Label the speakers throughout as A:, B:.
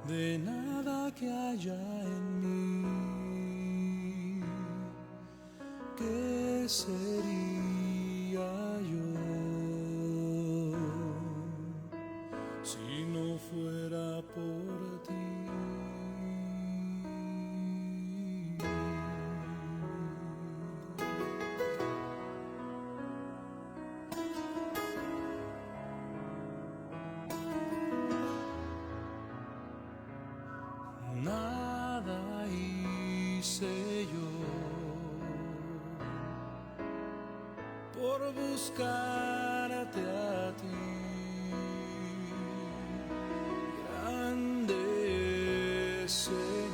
A: de nada que haya en mí. ¿Qué sería yo si no fuera por ti? Nada hice yo por buscarte a ti, grande Señor,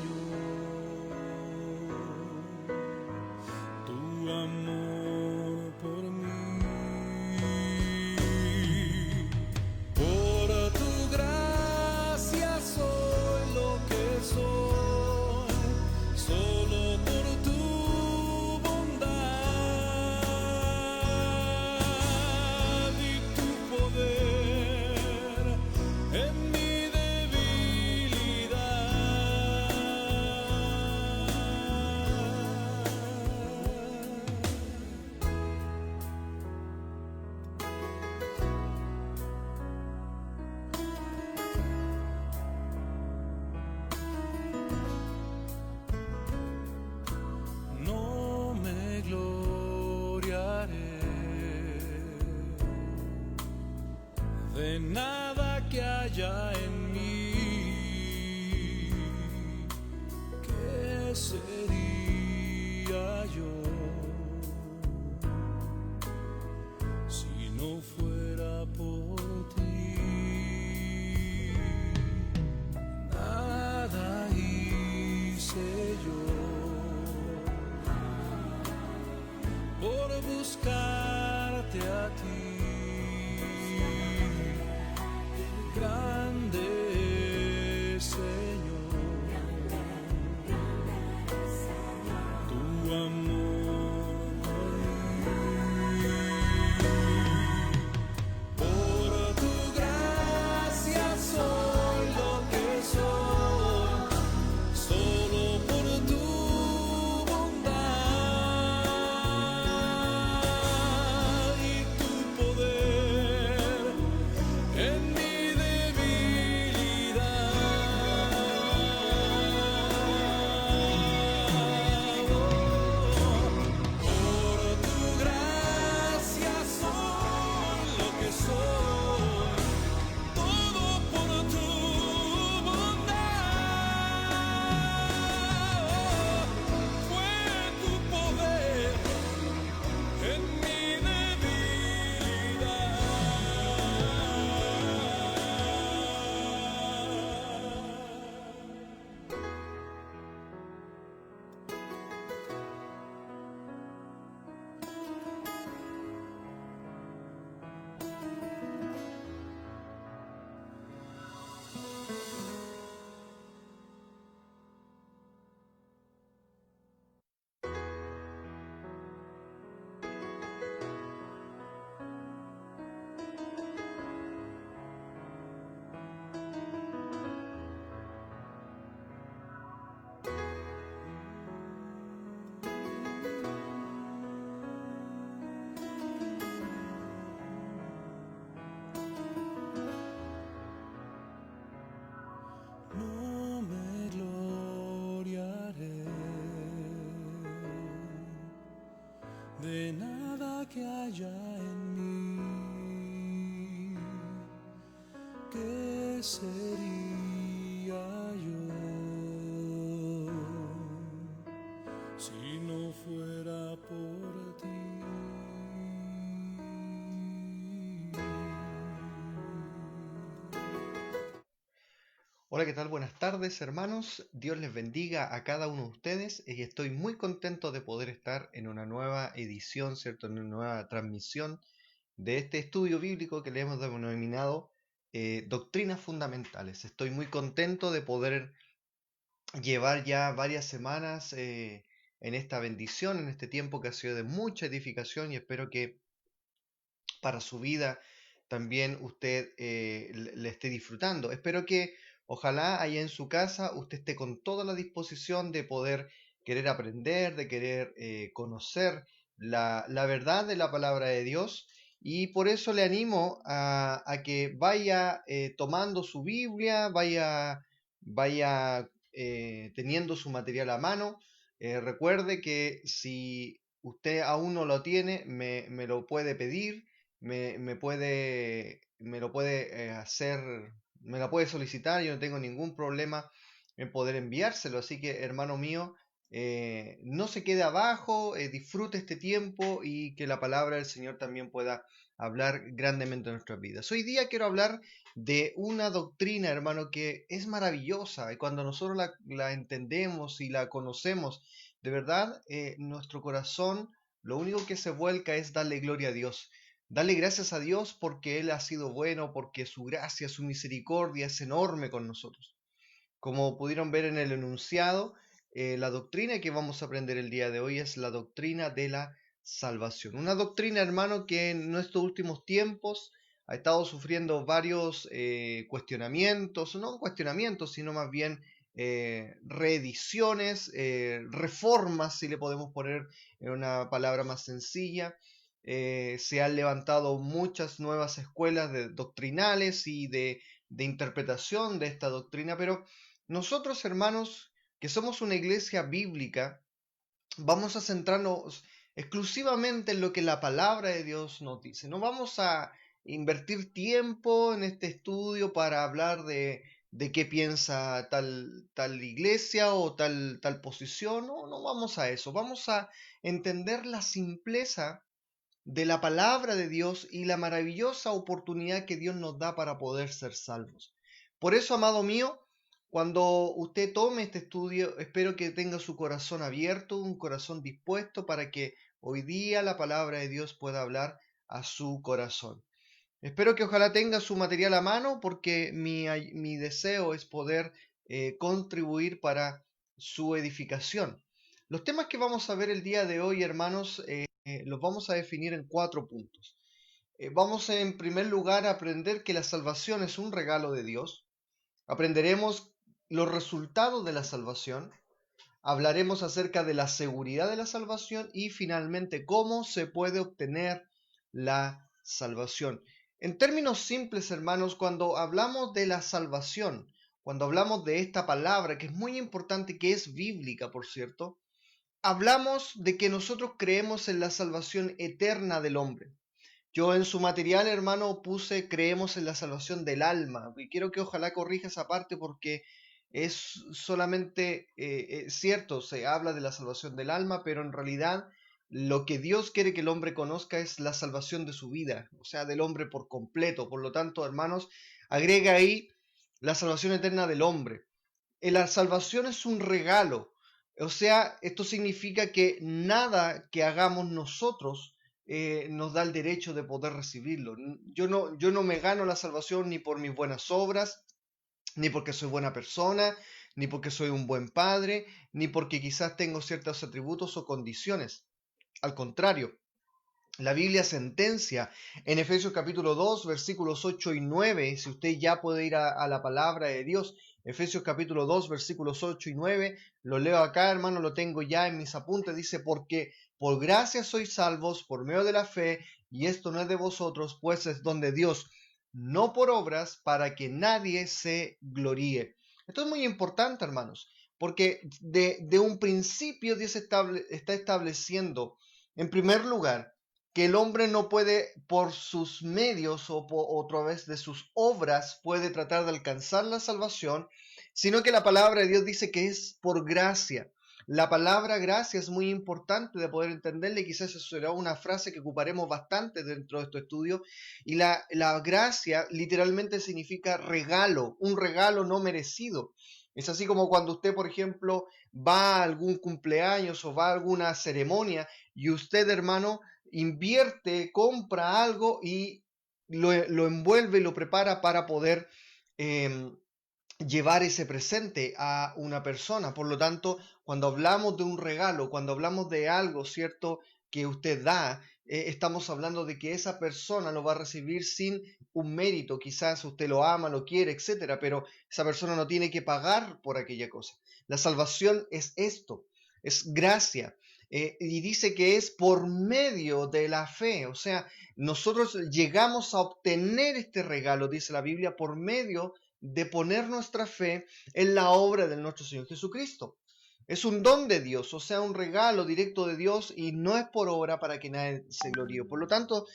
A: tu amor por mí. Por tu gracia soy lo que soy, solo por tu bondad y tu poder en mi no me gloriaré de nada que haya en mí. ¿Qué sería yo si no fuera por ti? Nada hice yo por buscarte a ti, grande Señor, tu amor por mí. Por tu gracia soy lo que soy, solo por tu bondad y tu poder en mi debilidad. Por tu gracia soy lo que soy, todo por tu bondad. Fue tu poder en mi no me gloriaré de nada que haya en mí. ¿Qué sería yo si no fuera por ti?
B: Hola, ¿qué tal? Buenas tardes, hermanos. Dios les bendiga a cada uno de ustedes y estoy muy contento de poder estar en una nueva edición, ¿cierto? En una nueva transmisión de este estudio bíblico que le hemos denominado Doctrinas Fundamentales. Estoy muy contento de poder llevar ya varias semanas en esta bendición, en este tiempo que ha sido de mucha edificación y espero que para su vida también usted le esté disfrutando. Espero que Ojalá allá en su casa usted esté con toda la disposición de poder querer aprender, de querer conocer la verdad de la palabra de Dios. Y por eso le animo a que vaya tomando su Biblia, vaya teniendo su material a mano. Recuerde que si usted aún no lo tiene, me lo puede pedir, me lo puede hacer, me la puede solicitar, yo no tengo ningún problema en poder enviárselo. Así que, hermano mío, no se quede abajo, disfrute este tiempo y que la palabra del Señor también pueda hablar grandemente en nuestras vidas. Hoy día quiero hablar de una doctrina, hermano, que es maravillosa y cuando nosotros la entendemos y la conocemos, de verdad, nuestro corazón lo único que se vuelca es darle gloria a Dios. Darle gracias a Dios porque Él ha sido bueno, porque su gracia, su misericordia es enorme con nosotros. Como pudieron ver en el enunciado, la doctrina que vamos a aprender el día de hoy es la doctrina de la salvación. Una doctrina, hermano, que en estos últimos tiempos ha estado sufriendo varios cuestionamientos, no cuestionamientos, sino más bien reediciones, reformas, si le podemos poner en una palabra más sencilla. Se han levantado muchas nuevas escuelas doctrinales y de interpretación de esta doctrina, pero nosotros, hermanos, que somos una iglesia bíblica, vamos a centrarnos exclusivamente en lo que la palabra de Dios nos dice. No vamos a invertir tiempo en este estudio para hablar de qué piensa tal iglesia o tal posición. No, no vamos a eso. Vamos a entender la simpleza de la palabra de Dios y la maravillosa oportunidad que Dios nos da para poder ser salvos. Por eso, amado mío, cuando usted tome este estudio, espero que tenga su corazón abierto, un corazón dispuesto para que hoy día la palabra de Dios pueda hablar a su corazón. Espero que ojalá tenga su material a mano porque mi deseo es poder contribuir para su edificación. Los temas que vamos a ver el día de hoy, hermanos, los vamos a definir en 4 puntos. Vamos en primer lugar a aprender que la salvación es un regalo de Dios. Aprenderemos los resultados de la salvación. Hablaremos acerca de la seguridad de la salvación y finalmente cómo se puede obtener la salvación. En términos simples, hermanos, cuando hablamos de la salvación, cuando hablamos de esta palabra que es muy importante, que es bíblica, por cierto, hablamos de que nosotros creemos en la salvación eterna del hombre. Yo en su material, hermano, puse creemos en la salvación del alma. Y quiero que ojalá corrija esa parte porque es solamente cierto, se habla de la salvación del alma, pero en realidad lo que Dios quiere que el hombre conozca es la salvación de su vida, o sea, del hombre por completo. Por lo tanto, hermanos, agrega ahí la salvación eterna del hombre. La salvación es un regalo. O sea, esto significa que nada que hagamos nosotros nos da el derecho de poder recibirlo. Yo no me gano la salvación ni por mis buenas obras, ni porque soy buena persona, ni porque soy un buen padre, ni porque quizás tengo ciertos atributos o condiciones. Al contrario, la Biblia sentencia en Efesios capítulo 2, versículos 8 y 9, si usted ya puede ir a la palabra de Dios, Efesios capítulo 2, versículos 8 y 9, lo leo acá, hermano, lo tengo ya en mis apuntes, dice, porque por gracia sois salvos por medio de la fe, y esto no es de vosotros, pues es don de Dios, no por obras, para que nadie se gloríe. Esto es muy importante, hermanos, porque de un principio Dios está estableciendo, en primer lugar, que el hombre no puede por sus medios o a través de sus obras puede tratar de alcanzar la salvación, sino que la palabra de Dios dice que es por gracia. La palabra gracia es muy importante de poder entenderla y quizás eso será una frase que ocuparemos bastante dentro de este estudio. Y la gracia literalmente significa regalo, un regalo no merecido. Es así como cuando usted, por ejemplo, va a algún cumpleaños o va a alguna ceremonia y usted, hermano, invierte, compra algo y lo envuelve y lo prepara para poder eh, llevar ese presente a una persona. Por lo tanto, cuando hablamos de un regalo, cuando hablamos de algo, ¿cierto?, que usted da, estamos hablando de que esa persona lo va a recibir sin un mérito. Quizás usted lo ama, lo quiere, etcétera, pero esa persona no tiene que pagar por aquella cosa. La salvación es esto, es gracia. Y dice que es por medio de la fe, o sea, nosotros llegamos a obtener este regalo, dice la Biblia, por medio de poner nuestra fe en la obra de nuestro Señor Jesucristo. Es un don de Dios, o sea, un regalo directo de Dios y no es por obra para que nadie se gloríe. Por lo tanto,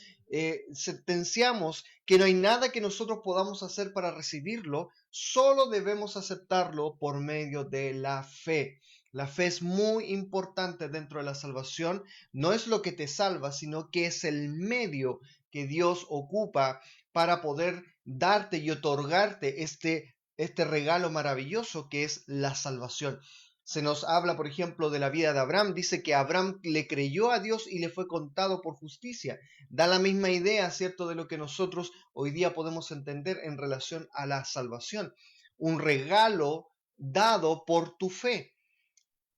B: sentenciamos que no hay nada que nosotros podamos hacer para recibirlo, solo debemos aceptarlo por medio de la fe. La fe es muy importante dentro de la salvación, no es lo que te salva, sino que es el medio que Dios ocupa para poder darte y otorgarte este regalo maravilloso que es la salvación. Se nos habla, por ejemplo, de la vida de Abraham. Dice que Abraham le creyó a Dios y le fue contado por justicia. Da la misma idea, ¿cierto?, de lo que nosotros hoy día podemos entender en relación a la salvación. Un regalo dado por tu fe.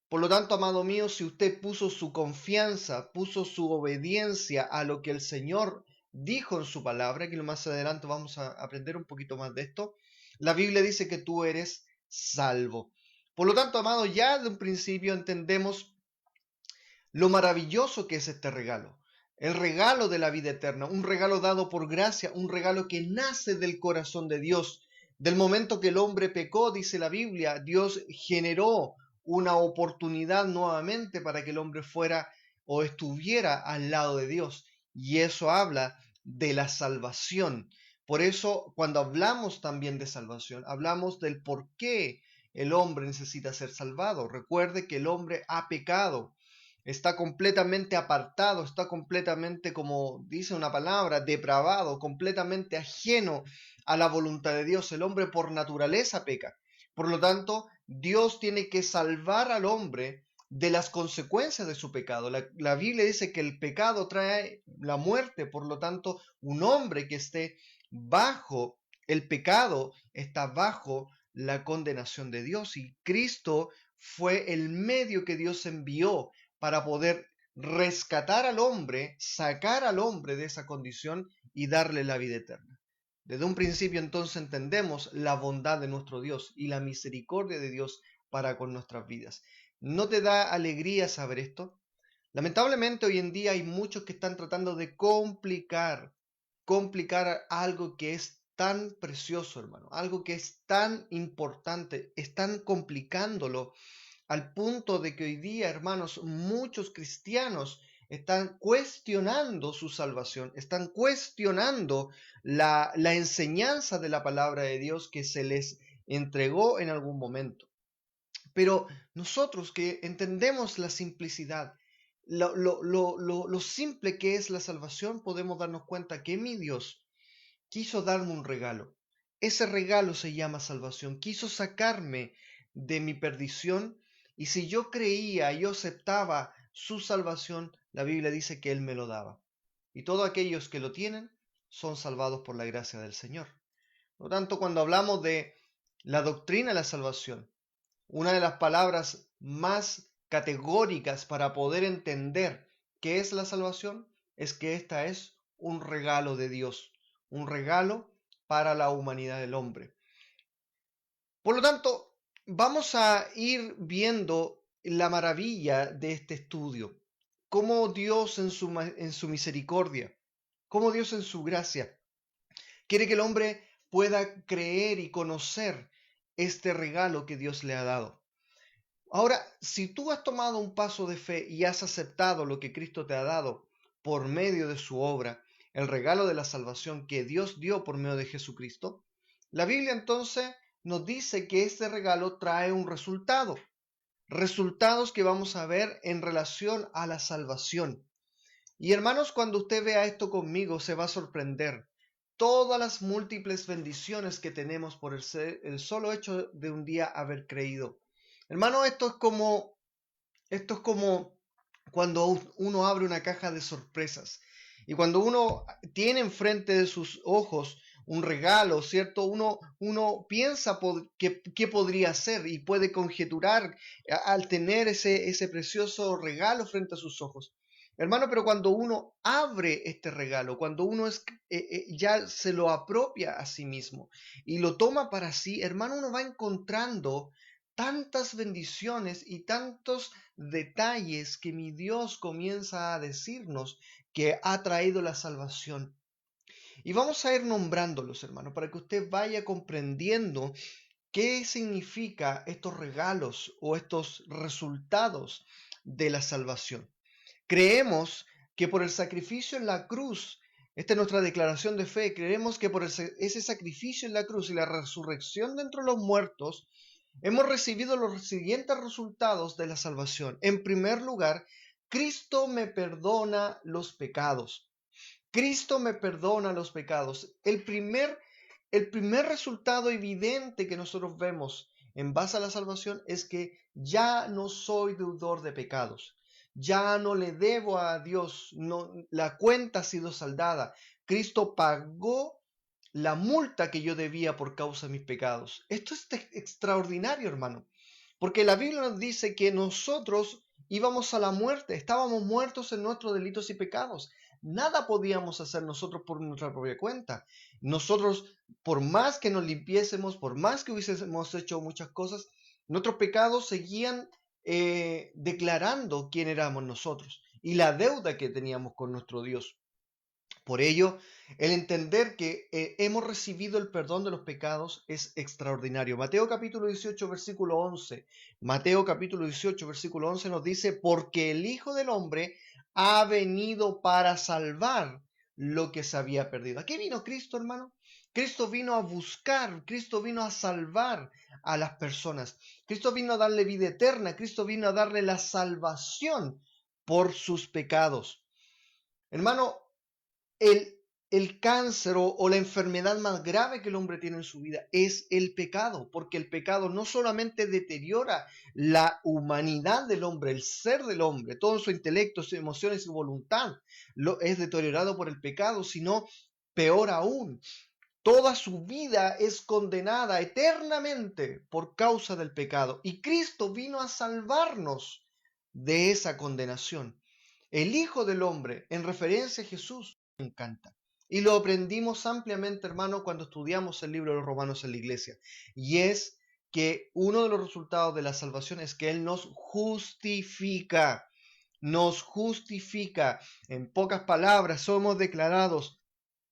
B: Por lo tanto, amado mío, si usted puso su confianza, puso su obediencia a lo que el Señor dijo en su palabra, que más adelante vamos a aprender un poquito más de esto, la Biblia dice que tú eres salvo. Por lo tanto, amado, ya de un principio entendemos lo maravilloso que es este regalo. El regalo de la vida eterna, un regalo dado por gracia, un regalo que nace del corazón de Dios. Del momento que el hombre pecó, dice la Biblia, Dios generó una oportunidad nuevamente para que el hombre fuera o estuviera al lado de Dios. Y eso habla de la salvación. Por eso, cuando hablamos también de salvación, hablamos del por qué el hombre necesita ser salvado. Recuerde que el hombre ha pecado, está completamente apartado, está completamente, como dice una palabra, depravado, completamente ajeno a la voluntad de Dios. El hombre por naturaleza peca. Por lo tanto, Dios tiene que salvar al hombre de las consecuencias de su pecado. La Biblia dice que el pecado trae la muerte, por lo tanto, un hombre que esté bajo el pecado está bajo la condenación de Dios, y Cristo fue el medio que Dios envió para poder rescatar al hombre, sacar al hombre de esa condición y darle la vida eterna. Desde un principio entonces entendemos la bondad de nuestro Dios y la misericordia de Dios para con nuestras vidas. ¿No te da alegría saber esto? Lamentablemente hoy en día hay muchos que están tratando de complicar algo que es tan precioso, hermano, algo que es tan importante, están complicándolo al punto de que hoy día, hermanos, muchos cristianos están cuestionando su salvación, están cuestionando la enseñanza de la palabra de Dios que se les entregó en algún momento. Pero nosotros que entendemos la simplicidad, lo simple que es la salvación, podemos darnos cuenta que mi Dios quiso darme un regalo. Ese regalo se llama salvación. Quiso sacarme de mi perdición, y si yo creía, yo aceptaba su salvación, la Biblia dice que Él me lo daba. Y todos aquellos que lo tienen son salvados por la gracia del Señor. Por lo tanto, cuando hablamos de la doctrina de la salvación, una de las palabras más categóricas para poder entender qué es la salvación es que esta es un regalo de Dios, un regalo para la humanidad del hombre. Por lo tanto, vamos a ir viendo la maravilla de este estudio, cómo Dios en su misericordia, cómo Dios en su gracia quiere que el hombre pueda creer y conocer este regalo que Dios le ha dado. Ahora, si tú has tomado un paso de fe y has aceptado lo que Cristo te ha dado por medio de su obra, el regalo de la salvación que Dios dio por medio de Jesucristo, la Biblia entonces nos dice que este regalo trae un resultado, resultados que vamos a ver en relación a la salvación. Y hermanos, cuando usted vea esto conmigo, se va a sorprender todas las múltiples bendiciones que tenemos por el solo hecho de un día haber creído. Hermano, esto es como cuando uno abre una caja de sorpresas y cuando uno tiene enfrente de sus ojos un regalo, ¿cierto? Uno piensa qué podría ser y puede conjeturar al tener ese precioso regalo frente a sus ojos. Hermano, pero cuando uno abre este regalo, cuando uno ya se lo apropia a sí mismo y lo toma para sí, hermano, uno va encontrando tantas bendiciones y tantos detalles que mi Dios comienza a decirnos que ha traído la salvación. Y vamos a ir nombrándolos, hermano, para que usted vaya comprendiendo qué significa estos regalos o estos resultados de la salvación. Creemos que por el sacrificio en la cruz, esta es nuestra declaración de fe, creemos que por ese sacrificio en la cruz y la resurrección de entre los muertos, hemos recibido los siguientes resultados de la salvación. En primer lugar, Cristo me perdona los pecados. Cristo me perdona los pecados. El primer resultado evidente que nosotros vemos en base a la salvación es que ya no soy deudor de pecados. Ya no le debo a Dios, no, la cuenta ha sido saldada. Cristo pagó la multa que yo debía por causa de mis pecados. Esto es extraordinario, hermano, porque la Biblia nos dice que nosotros íbamos a la muerte, estábamos muertos en nuestros delitos y pecados. Nada podíamos hacer nosotros por nuestra propia cuenta. Nosotros, por más que nos limpiésemos, por más que hubiésemos hecho muchas cosas, nuestros pecados seguían declarando quién éramos nosotros y la deuda que teníamos con nuestro Dios. Por ello, el entender que hemos recibido el perdón de los pecados es extraordinario. Mateo capítulo 18, versículo 11. Mateo capítulo 18, versículo 11 nos dice, porque el Hijo del Hombre ha venido para salvar lo que se había perdido. ¿A qué vino Cristo, hermano? Cristo vino a buscar, Cristo vino a salvar a las personas. Cristo vino a darle vida eterna, Cristo vino a darle la salvación por sus pecados. Hermano, el, el cáncer o la enfermedad más grave que el hombre tiene en su vida es el pecado, porque el pecado no solamente deteriora la humanidad del hombre, el ser del hombre, todo su intelecto, sus emociones y su voluntad es deteriorado por el pecado, sino peor aún, toda su vida es condenada eternamente por causa del pecado. Y Cristo vino a salvarnos de esa condenación. El Hijo del Hombre, en referencia a Jesús, me encanta. Y lo aprendimos ampliamente, hermano, cuando estudiamos el libro de los Romanos en la iglesia. Y es que uno de los resultados de la salvación es que Él nos justifica. Nos justifica. En pocas palabras, somos declarados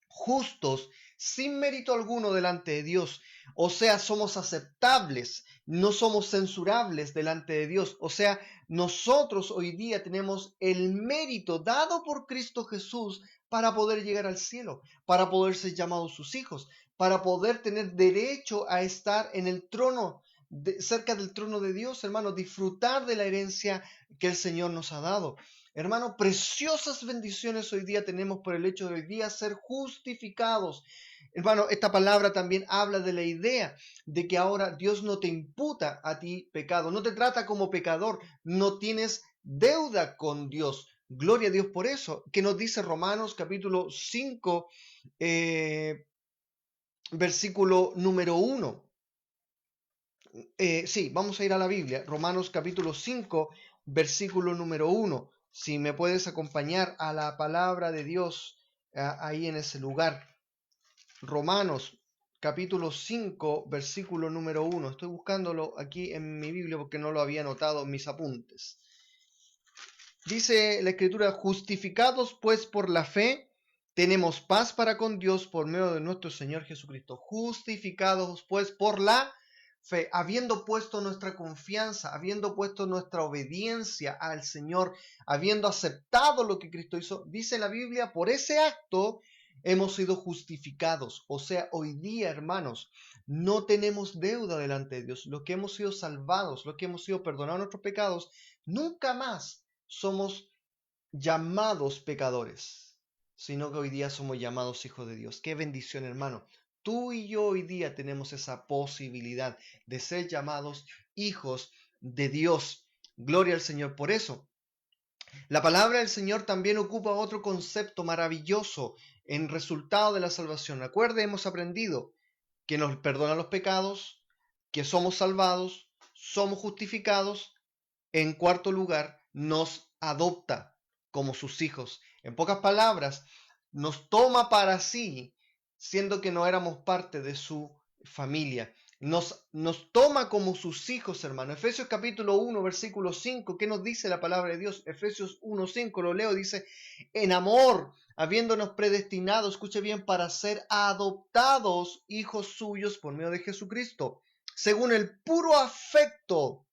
B: justos sin mérito alguno delante de Dios. O sea, somos aceptables, no somos censurables delante de Dios. O sea, nosotros hoy día tenemos el mérito dado por Cristo Jesús para poder llegar al cielo, para poder ser llamados sus hijos, para poder tener derecho a estar en el trono, cerca del trono de Dios, hermano, disfrutar de la herencia que el Señor nos ha dado. Hermano, preciosas bendiciones hoy día tenemos por el hecho de hoy día ser justificados. Hermano, esta palabra también habla de la idea de que ahora Dios no te imputa a ti pecado, no te trata como pecador, no tienes deuda con Dios. Gloria a Dios por eso, que nos dice Romanos capítulo 5, versículo número 1. Sí, vamos a ir a la Biblia, Romanos capítulo 5, versículo número 1. Si me puedes acompañar a la palabra de Dios ahí en ese lugar. Romanos capítulo 5, versículo número 1. Estoy buscándolo aquí en mi Biblia porque no lo había anotado en mis apuntes. Dice la Escritura, justificados pues por la fe, tenemos paz para con Dios por medio de nuestro Señor Jesucristo. Justificados pues por la fe, habiendo puesto nuestra confianza, habiendo puesto nuestra obediencia al Señor, habiendo aceptado lo que Cristo hizo, dice la Biblia, por ese acto hemos sido justificados. O sea, hoy día, hermanos, no tenemos deuda delante de Dios. Los que hemos sido salvados, los que hemos sido perdonados nuestros pecados, nunca más somos llamados pecadores, sino que hoy día somos llamados hijos de Dios. Qué bendición, hermano. Tú y yo hoy día tenemos esa posibilidad de ser llamados hijos de Dios. Gloria al Señor por eso. La palabra del Señor también ocupa otro concepto maravilloso en resultado de la salvación. Recuerde, hemos aprendido que nos perdona los pecados, que somos salvados, somos justificados. En cuarto lugar, nos adopta. como sus hijos. En pocas palabras, nos toma para sí, siendo que no éramos parte de su familia. Nos toma como sus hijos, hermano. Efesios capítulo 1, versículo 5, ¿qué nos dice la palabra de Dios? Efesios 1, 5, lo leo, dice, en amor, habiéndonos predestinado, escuche bien, para ser adoptados hijos suyos por medio de Jesucristo, según el puro afecto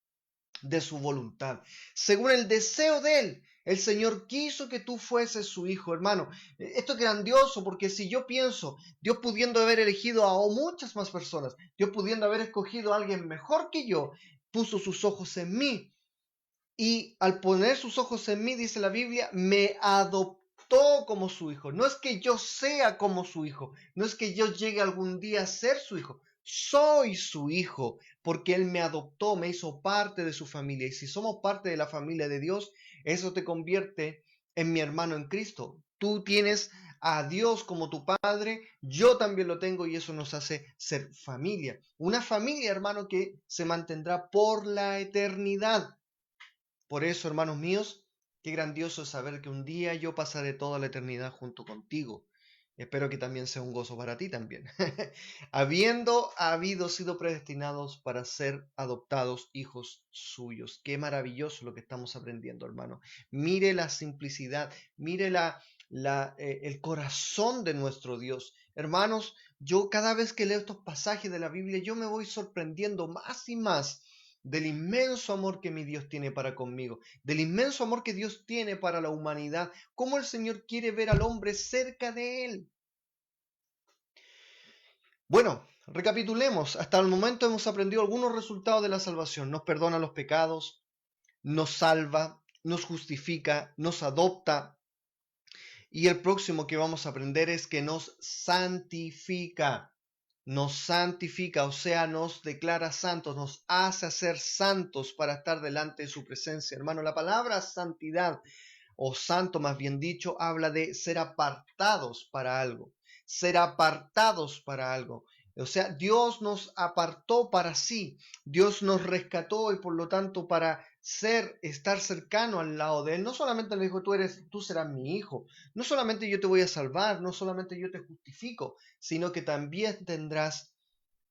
B: de su voluntad, según el deseo de él. El Señor quiso que tú fueses su hijo, hermano. Esto es grandioso porque si yo pienso, Dios pudiendo haber elegido a muchas más personas, Dios pudiendo haber escogido a alguien mejor que yo, puso sus ojos en mí. Y al poner sus ojos en mí, dice la Biblia, me adoptó como su hijo. No es que yo sea como su hijo, no es que yo llegue algún día a ser su hijo. Soy su hijo porque Él me adoptó, me hizo parte de su familia. Y si somos parte de la familia de Dios, eso te convierte en mi hermano en Cristo. Tú tienes a Dios como tu Padre, yo también lo tengo y eso nos hace ser familia. Una familia, hermano, que se mantendrá por la eternidad. Por eso, hermanos míos, qué grandioso es saber que un día yo pasaré toda la eternidad junto contigo. Espero que también sea un gozo para ti también. Habiendo sido predestinados para ser adoptados hijos suyos. Qué maravilloso lo que estamos aprendiendo, hermano. Mire la simplicidad, mire el corazón de nuestro Dios. Hermanos, yo cada vez que leo estos pasajes de la Biblia, yo me voy sorprendiendo más y más del inmenso amor que mi Dios tiene para conmigo, del inmenso amor que Dios tiene para la humanidad, cómo el Señor quiere ver al hombre cerca de Él. Bueno, recapitulemos. Hasta el momento hemos aprendido algunos resultados de la salvación. Nos perdona los pecados, nos salva, nos justifica, nos adopta. Y el próximo que vamos a aprender es que nos santifica. Nos santifica, o sea, nos declara santos, nos hace ser santos para estar delante de su presencia. Hermano, la palabra santidad, o santo más bien dicho, habla de ser apartados para algo, ser apartados para algo. O sea, Dios nos apartó para sí, Dios nos rescató y por lo tanto para estar cercano al lado de Él. No solamente le dijo, tú serás mi hijo, no solamente yo te voy a salvar, no solamente yo te justifico, sino que también tendrás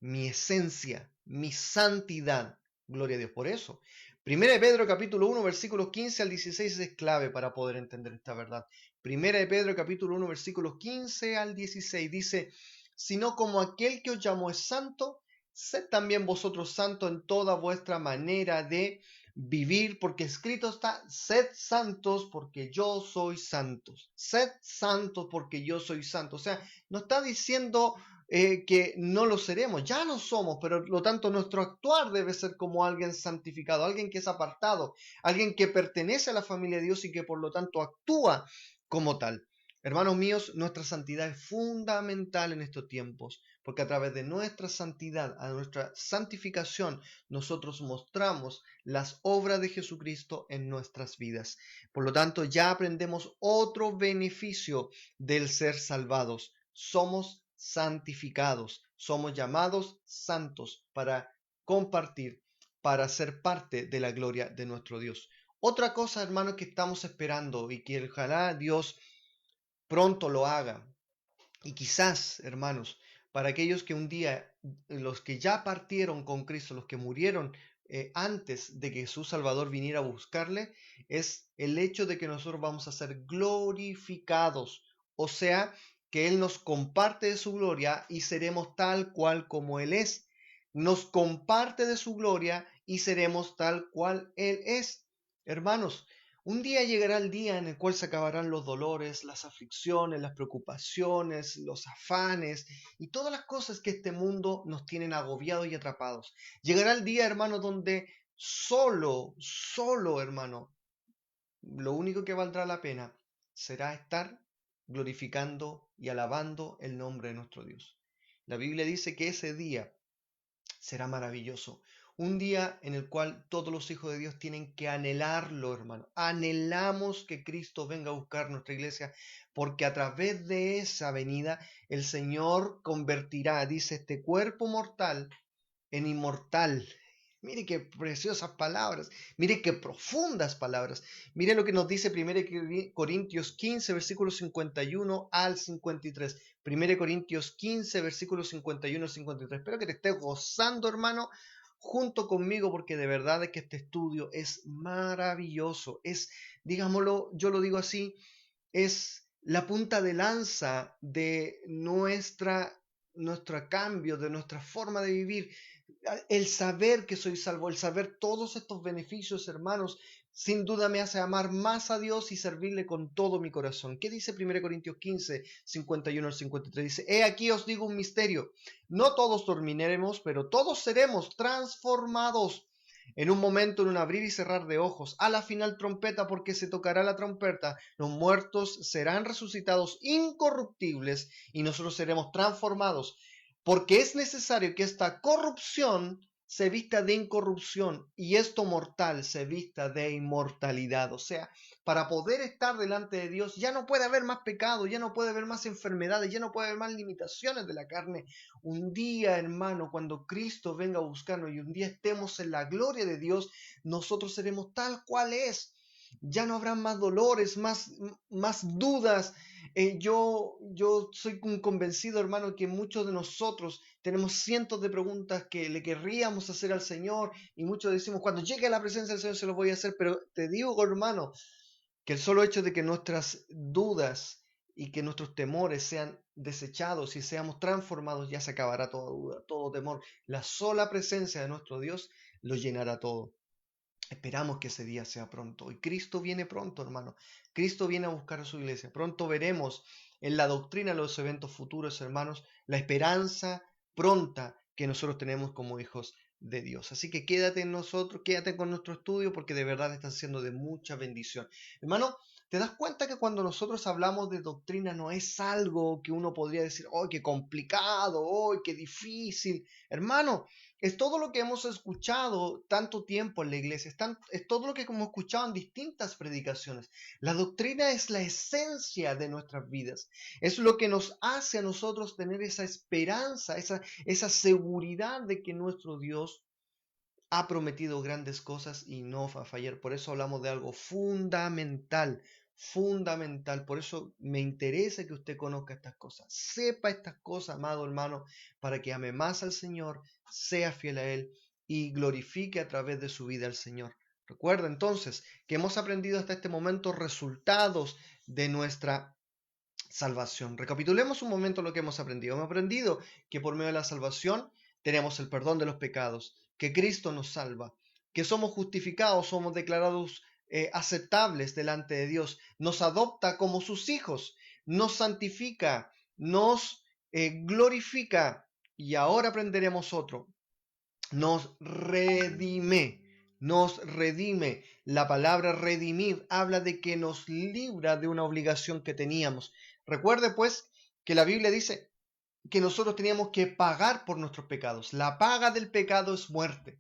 B: mi esencia, mi santidad. Gloria a Dios por eso. Primera de Pedro capítulo 1 versículos 15 al 16 es clave para poder entender esta verdad. Primera de Pedro capítulo 1 versículos 15 al 16 dice, sino como aquel que os llamó es santo, sed también vosotros santos en toda vuestra manera de vivir, porque escrito está, sed santos porque yo soy santos. Sed santos porque yo soy santo. O sea, no está diciendo que no lo seremos, ya lo somos, pero por lo tanto nuestro actuar debe ser como alguien santificado, alguien que es apartado, alguien que pertenece a la familia de Dios y que por lo tanto actúa como tal. Hermanos míos, nuestra santidad es fundamental en estos tiempos, porque a través de nuestra santidad, a nuestra santificación, nosotros mostramos las obras de Jesucristo en nuestras vidas. Por lo tanto, ya aprendemos otro beneficio del ser salvados. Somos santificados, somos llamados santos para compartir, para ser parte de la gloria de nuestro Dios. Otra cosa, hermanos, que estamos esperando y que ojalá Dios pronto lo haga. Y quizás, hermanos, para aquellos que un día, los que ya partieron con Cristo, los que murieron antes de que su Salvador viniera a buscarle, es el hecho de que nosotros vamos a ser glorificados. O sea, que Él nos comparte de su gloria y seremos tal cual como Él es. Nos comparte de su gloria y seremos tal cual Él es. Hermanos, un día llegará el día en el cual se acabarán los dolores, las aflicciones, las preocupaciones, los afanes y todas las cosas que este mundo nos tienen agobiados y atrapados. Llegará el día, hermano, donde solo, hermano, lo único que valdrá la pena será estar glorificando y alabando el nombre de nuestro Dios. La Biblia dice que ese día será maravilloso. Un día en el cual todos los hijos de Dios tienen que anhelarlo, hermano. Anhelamos que Cristo venga a buscar nuestra iglesia, porque a través de esa venida el Señor convertirá, dice, este cuerpo mortal en inmortal. Mire qué preciosas palabras, mire qué profundas palabras. Mire lo que nos dice 1 Corintios 15, versículos 51 al 53. 1 Corintios 15, versículos 51 al 53. Espero que te estés gozando, hermano, junto conmigo, porque de verdad es que este estudio es maravilloso. Es, digámoslo, yo lo digo así, es la punta de lanza de nuestro cambio, de nuestra forma de vivir. El saber que soy salvo, el saber todos estos beneficios, hermanos, sin duda me hace amar más a Dios y servirle con todo mi corazón. ¿Qué dice 1 Corintios 15, 51 al 53? Dice, he aquí os digo un misterio. No todos dormiremos, pero todos seremos transformados en un momento, en un abrir y cerrar de ojos, a la final trompeta, porque se tocará la trompeta, los muertos serán resucitados incorruptibles y nosotros seremos transformados, porque es necesario que esta corrupción se vista de incorrupción y esto mortal se vista de inmortalidad. O sea, para poder estar delante de Dios ya no puede haber más pecado, ya no puede haber más enfermedades, ya no puede haber más limitaciones de la carne. Un día, hermano, cuando Cristo venga a buscarnos y un día estemos en la gloria de Dios, nosotros seremos tal cual es. Ya no habrá más dolores, más dudas. Yo soy un convencido, hermano, que muchos de nosotros tenemos cientos de preguntas que le querríamos hacer al Señor y muchos decimos, cuando llegue a la presencia del Señor se lo voy a hacer, pero te digo, hermano, que el solo hecho de que nuestras dudas y que nuestros temores sean desechados y seamos transformados, ya se acabará toda duda, todo temor. La sola presencia de nuestro Dios lo llenará todo. Esperamos que ese día sea pronto. Y Cristo viene pronto, hermano. Cristo viene a buscar a su iglesia. Pronto veremos en la doctrina de los eventos futuros, hermanos, la esperanza pronta que nosotros tenemos como hijos de Dios. Así que quédate en nosotros, quédate con nuestro estudio, porque de verdad están siendo de mucha bendición. Hermano, ¿te das cuenta que cuando nosotros hablamos de doctrina no es algo que uno podría decir, ¡oh, qué complicado! ¡Oh, qué difícil! Hermano, es todo lo que hemos escuchado tanto tiempo en la iglesia, es todo lo que hemos escuchado en distintas predicaciones. La doctrina es la esencia de nuestras vidas, es lo que nos hace a nosotros tener esa esperanza, esa seguridad de que nuestro Dios ha prometido grandes cosas y no va a fallar. Por eso hablamos de algo fundamental, fundamental. Por eso me interesa que usted conozca estas cosas, sepa estas cosas, amado hermano, para que ame más al Señor, sea fiel a Él y glorifique a través de su vida al Señor. Recuerda entonces que hemos aprendido hasta este momento resultados de nuestra salvación. Recapitulemos un momento lo que hemos aprendido. Hemos aprendido que por medio de la salvación tenemos el perdón de los pecados, que Cristo nos salva, que somos justificados, somos declarados aceptables delante de Dios, nos adopta como sus hijos, nos santifica, nos glorifica y ahora aprenderemos otro, nos redime. La palabra redimir habla de que nos libra de una obligación que teníamos. Recuerde pues que la Biblia dice que nosotros teníamos que pagar por nuestros pecados. La paga del pecado es muerte.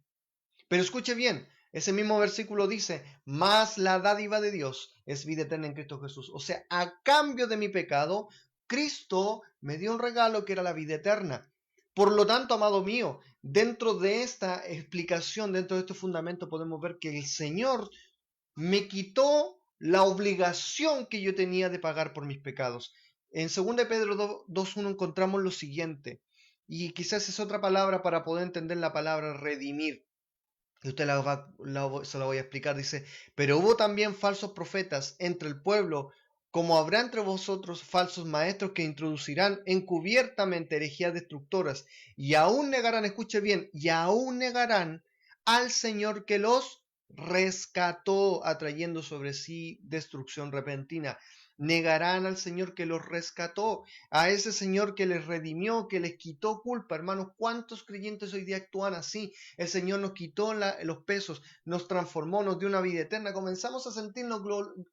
B: Pero escuche bien, ese mismo versículo dice, más la dádiva de Dios es vida eterna en Cristo Jesús. O sea, a cambio de mi pecado, Cristo me dio un regalo que era la vida eterna. Por lo tanto, amado mío, dentro de esta explicación, dentro de este fundamento, podemos ver que el Señor me quitó la obligación que yo tenía de pagar por mis pecados. En 2 Pedro 2.1 encontramos lo siguiente, y quizás es otra palabra para poder entender la palabra redimir. Y usted se la voy a explicar, dice, pero hubo también falsos profetas entre el pueblo, como habrá entre vosotros falsos maestros que introducirán encubiertamente herejías destructoras, y aún negarán, escuche bien, y aún negarán al Señor que los rescató, atrayendo sobre sí destrucción repentina. Negarán al Señor que los rescató, a ese Señor que les redimió, que les quitó culpa. Hermanos, ¿cuántos creyentes hoy día actúan así? El Señor nos quitó los pesos, nos transformó, nos dio una vida eterna. Comenzamos a sentirnos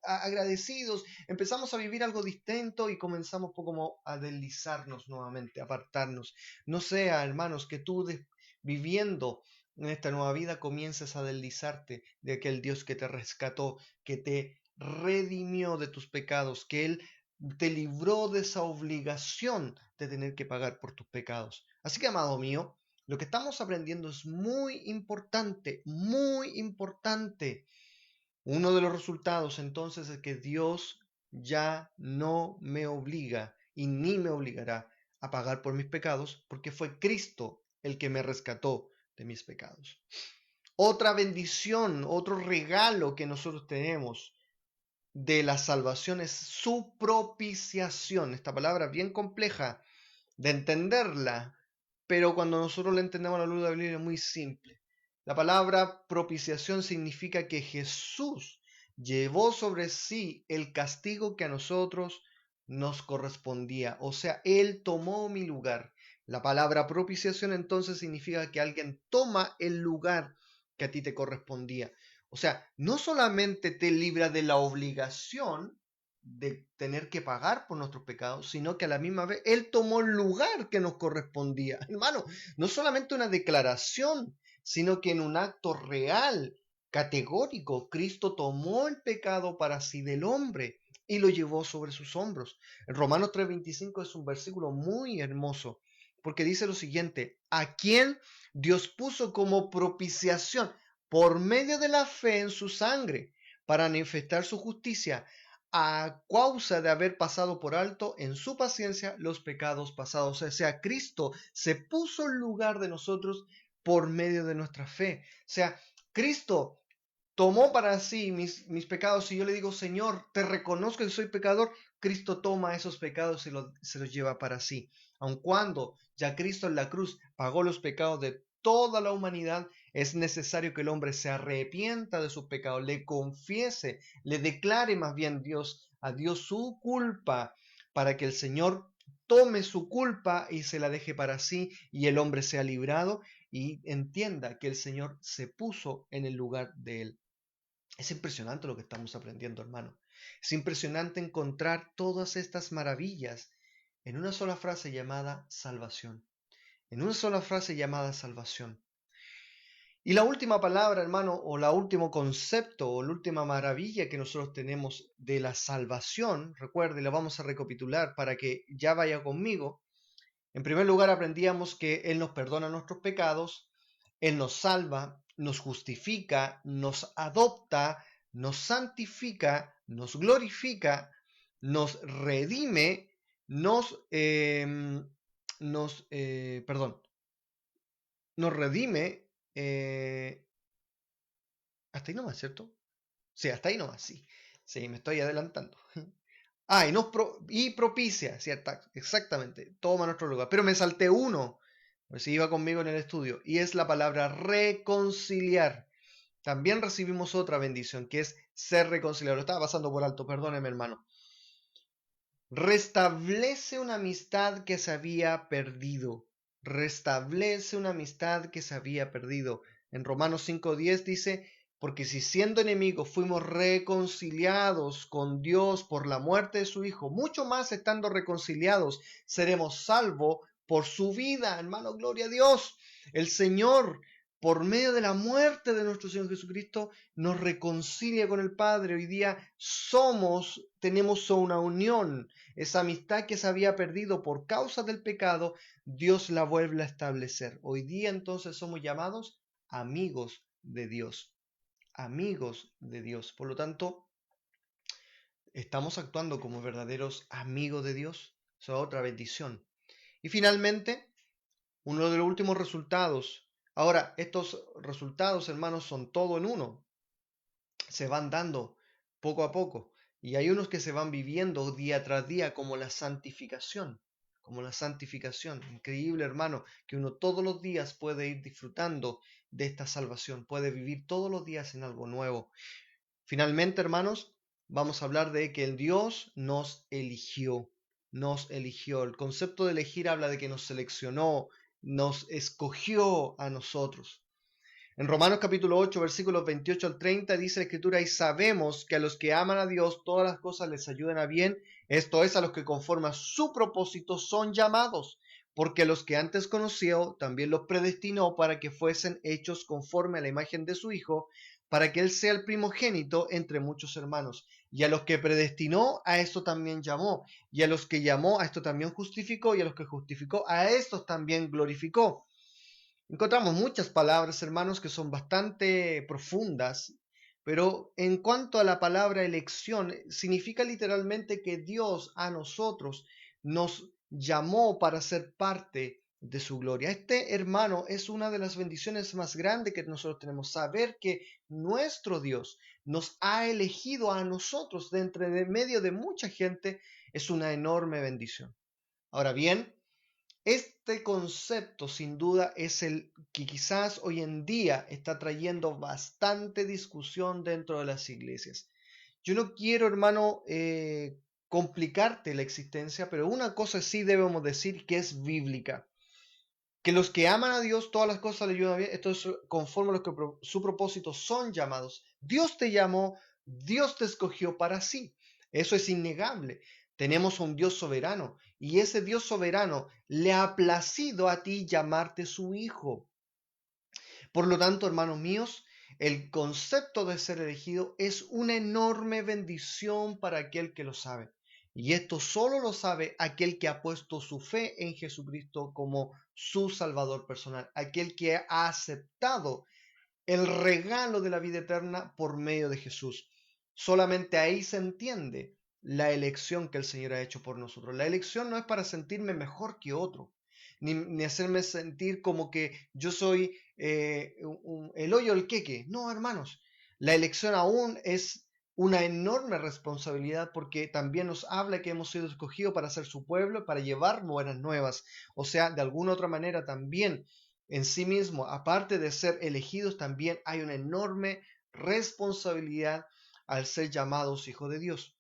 B: agradecidos, empezamos a vivir algo distinto y comenzamos como a deslizarnos nuevamente, a apartarnos. No sea, hermanos, que tú viviendo en esta nueva vida comiences a deslizarte de aquel Dios que te rescató, que te redimió de tus pecados, que Él te libró de esa obligación de tener que pagar por tus pecados. Así que, amado mío, Lo que estamos aprendiendo es muy importante, muy importante. Uno de los resultados entonces es que Dios ya no me obliga y ni me obligará a pagar por mis pecados, porque fue Cristo el que me rescató de mis pecados. Otra bendición, otro regalo que nosotros tenemos de la salvación es su propiciación. Esta palabra bien compleja de entenderla, pero cuando nosotros la entendemos a la luz de la Biblia es muy simple. La palabra propiciación significa que Jesús llevó sobre sí el castigo que a nosotros nos correspondía. O sea, Él tomó mi lugar. La palabra propiciación entonces significa que alguien toma el lugar que a ti te correspondía. O sea, no solamente te libra de la obligación de tener que pagar por nuestros pecados, sino que a la misma vez Él tomó el lugar que nos correspondía. Hermano, no solamente una declaración, sino que en un acto real, categórico, Cristo tomó el pecado para sí del hombre y lo llevó sobre sus hombros. En Romanos 3:25 es un versículo muy hermoso, porque dice lo siguiente: a quien Dios puso como propiciación por medio de la fe en su sangre, para manifestar su justicia, a causa de haber pasado por alto en su paciencia los pecados pasados. O sea, Cristo se puso en lugar de nosotros por medio de nuestra fe. O sea, Cristo tomó para sí mis pecados. Y yo le digo: Señor, te reconozco que soy pecador, Cristo toma esos pecados y se los lleva para sí. Aun cuando ya Cristo en la cruz pagó los pecados de toda la humanidad, es necesario que el hombre se arrepienta de sus pecados, le confiese, le declare más bien a Dios su culpa, para que el Señor tome su culpa y se la deje para sí, y el hombre sea librado y entienda que el Señor se puso en el lugar de él. Es impresionante lo que estamos aprendiendo, hermano. Es impresionante encontrar todas estas maravillas en una sola frase llamada salvación. En una sola frase llamada salvación. Y la última palabra, hermano, o el último concepto, o la última maravilla que nosotros tenemos de la salvación, recuerde, la vamos a recapitular para que ya vaya conmigo. En primer lugar, aprendíamos que Él nos perdona nuestros pecados, Él nos salva, nos justifica, nos adopta, nos santifica, nos glorifica, nos redime, perdón, nos redime, hasta ahí nomás, ¿cierto? Sí, hasta ahí nomás, sí. Sí, me estoy adelantando. Ah, y propicia, ¿cierto? Exactamente, toma nuestro lugar. Pero me salté uno, pues si iba conmigo en el estudio, y es la palabra reconciliar. También recibimos otra bendición, que es ser reconciliado. Lo estaba pasando por alto, perdóneme, hermano. Restablece una amistad que se había perdido. Restablece una amistad que se había perdido. En Romanos 5:10 dice: porque si siendo enemigos fuimos reconciliados con Dios por la muerte de su Hijo, mucho más estando reconciliados seremos salvos por su vida. Hermano, gloria a Dios. El Señor, por medio de la muerte de nuestro Señor Jesucristo, nos reconcilia con el Padre. Hoy día tenemos una unión. Esa amistad que se había perdido por causa del pecado, Dios la vuelve a establecer. Hoy día entonces somos llamados amigos de Dios. Amigos de Dios. Por lo tanto, estamos actuando como verdaderos amigos de Dios. Eso es otra bendición. Y finalmente, uno de los últimos resultados. Ahora, estos resultados, hermanos, son todo en uno. Se van dando poco a poco. Y hay unos que se van viviendo día tras día, como la santificación. Como la santificación. Increíble, hermano, que uno todos los días puede ir disfrutando de esta salvación. Puede vivir todos los días en algo nuevo. Finalmente, hermanos, vamos a hablar de que el Dios nos eligió. Nos eligió. El concepto de elegir habla de que nos seleccionó, nos escogió a nosotros. En Romanos capítulo 8, versículos 28 al 30 dice la Escritura: y sabemos que a los que aman a Dios todas las cosas les ayudan a bien, esto es, a los que conforme a su propósito son llamados, porque los que antes conoció también los predestinó para que fuesen hechos conforme a la imagen de su Hijo, para que Él sea el primogénito entre muchos hermanos. Y a los que predestinó, a esto también llamó, y a los que llamó, a esto también justificó, y a los que justificó, a estos también glorificó. Encontramos muchas palabras, hermanos, que son bastante profundas, pero en cuanto a la palabra elección, significa literalmente que Dios a nosotros nos llamó para ser parte de su gloria. Este, hermano, es una de las bendiciones más grandes que nosotros tenemos, saber que nuestro Dios nos ha elegido a nosotros de entre de medio de mucha gente es una enorme bendición. Ahora bien, este concepto sin duda es el que quizás hoy en día está trayendo bastante discusión dentro de las iglesias. Yo no quiero, hermano, complicarte la existencia, pero una cosa sí debemos decir que es bíblica. Que los que aman a Dios, todas las cosas le ayudan bien. Esto es conforme a los que su propósito son llamados. Dios te llamó, Dios te escogió para sí. Eso es innegable. Tenemos un Dios soberano y ese Dios soberano le ha placido a ti llamarte su hijo. Por lo tanto, hermanos míos, el concepto de ser elegido es una enorme bendición para aquel que lo sabe. Y esto solo lo sabe aquel que ha puesto su fe en Jesucristo como su Salvador personal, aquel que ha aceptado el regalo de la vida eterna por medio de Jesús. Solamente ahí se entiende la elección que el Señor ha hecho por nosotros. La elección no es para sentirme mejor que otro, ni hacerme sentir como que yo soy el hoyo el queque. No, hermanos, la elección aún es una enorme responsabilidad porque también nos habla que hemos sido escogidos para ser su pueblo, para llevar buenas nuevas. O sea, de alguna otra manera también en sí mismo, aparte de ser elegidos, también hay una enorme responsabilidad al ser llamados hijos de Dios.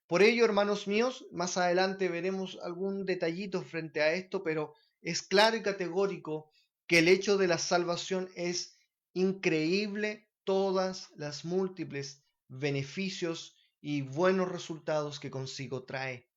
B: Por ello, hermanos míos, más adelante veremos algún detallito frente a esto, pero es claro y categórico que el hecho de la salvación es increíble todas las múltiples beneficios y buenos resultados que consigo trae.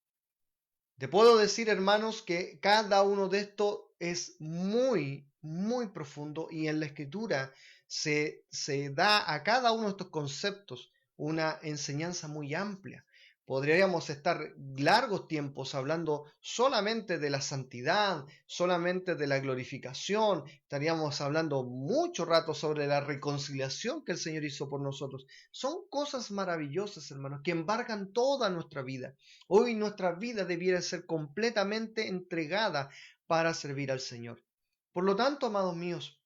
B: Te puedo decir, hermanos, que cada uno de estos es muy, muy profundo y en la escritura se da a cada uno de estos conceptos una enseñanza muy amplia. Podríamos estar largos tiempos hablando solamente de la santidad, solamente de la glorificación. Estaríamos hablando mucho rato sobre la reconciliación que el Señor hizo por nosotros. Son cosas maravillosas, hermanos, que embargan toda nuestra vida. Hoy nuestra vida debiera ser completamente entregada para servir al Señor. Por lo tanto, amados míos,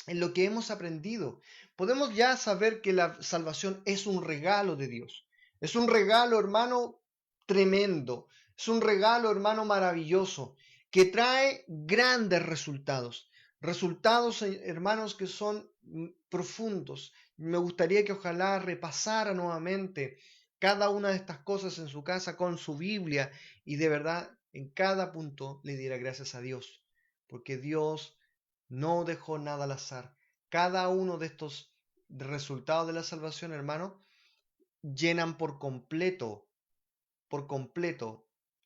B: en lo que hemos aprendido, podemos ya saber que la salvación es un regalo de Dios. Es un regalo, hermano, tremendo. Es un regalo, hermano, maravilloso, que trae grandes resultados. Resultados, hermanos, que son profundos. Me gustaría que ojalá repasara nuevamente cada una de estas cosas en su casa con su Biblia y de verdad en cada punto le diera gracias a Dios, porque Dios no dejó nada al azar. Cada uno de estos resultados de la salvación, hermano, llenan por completo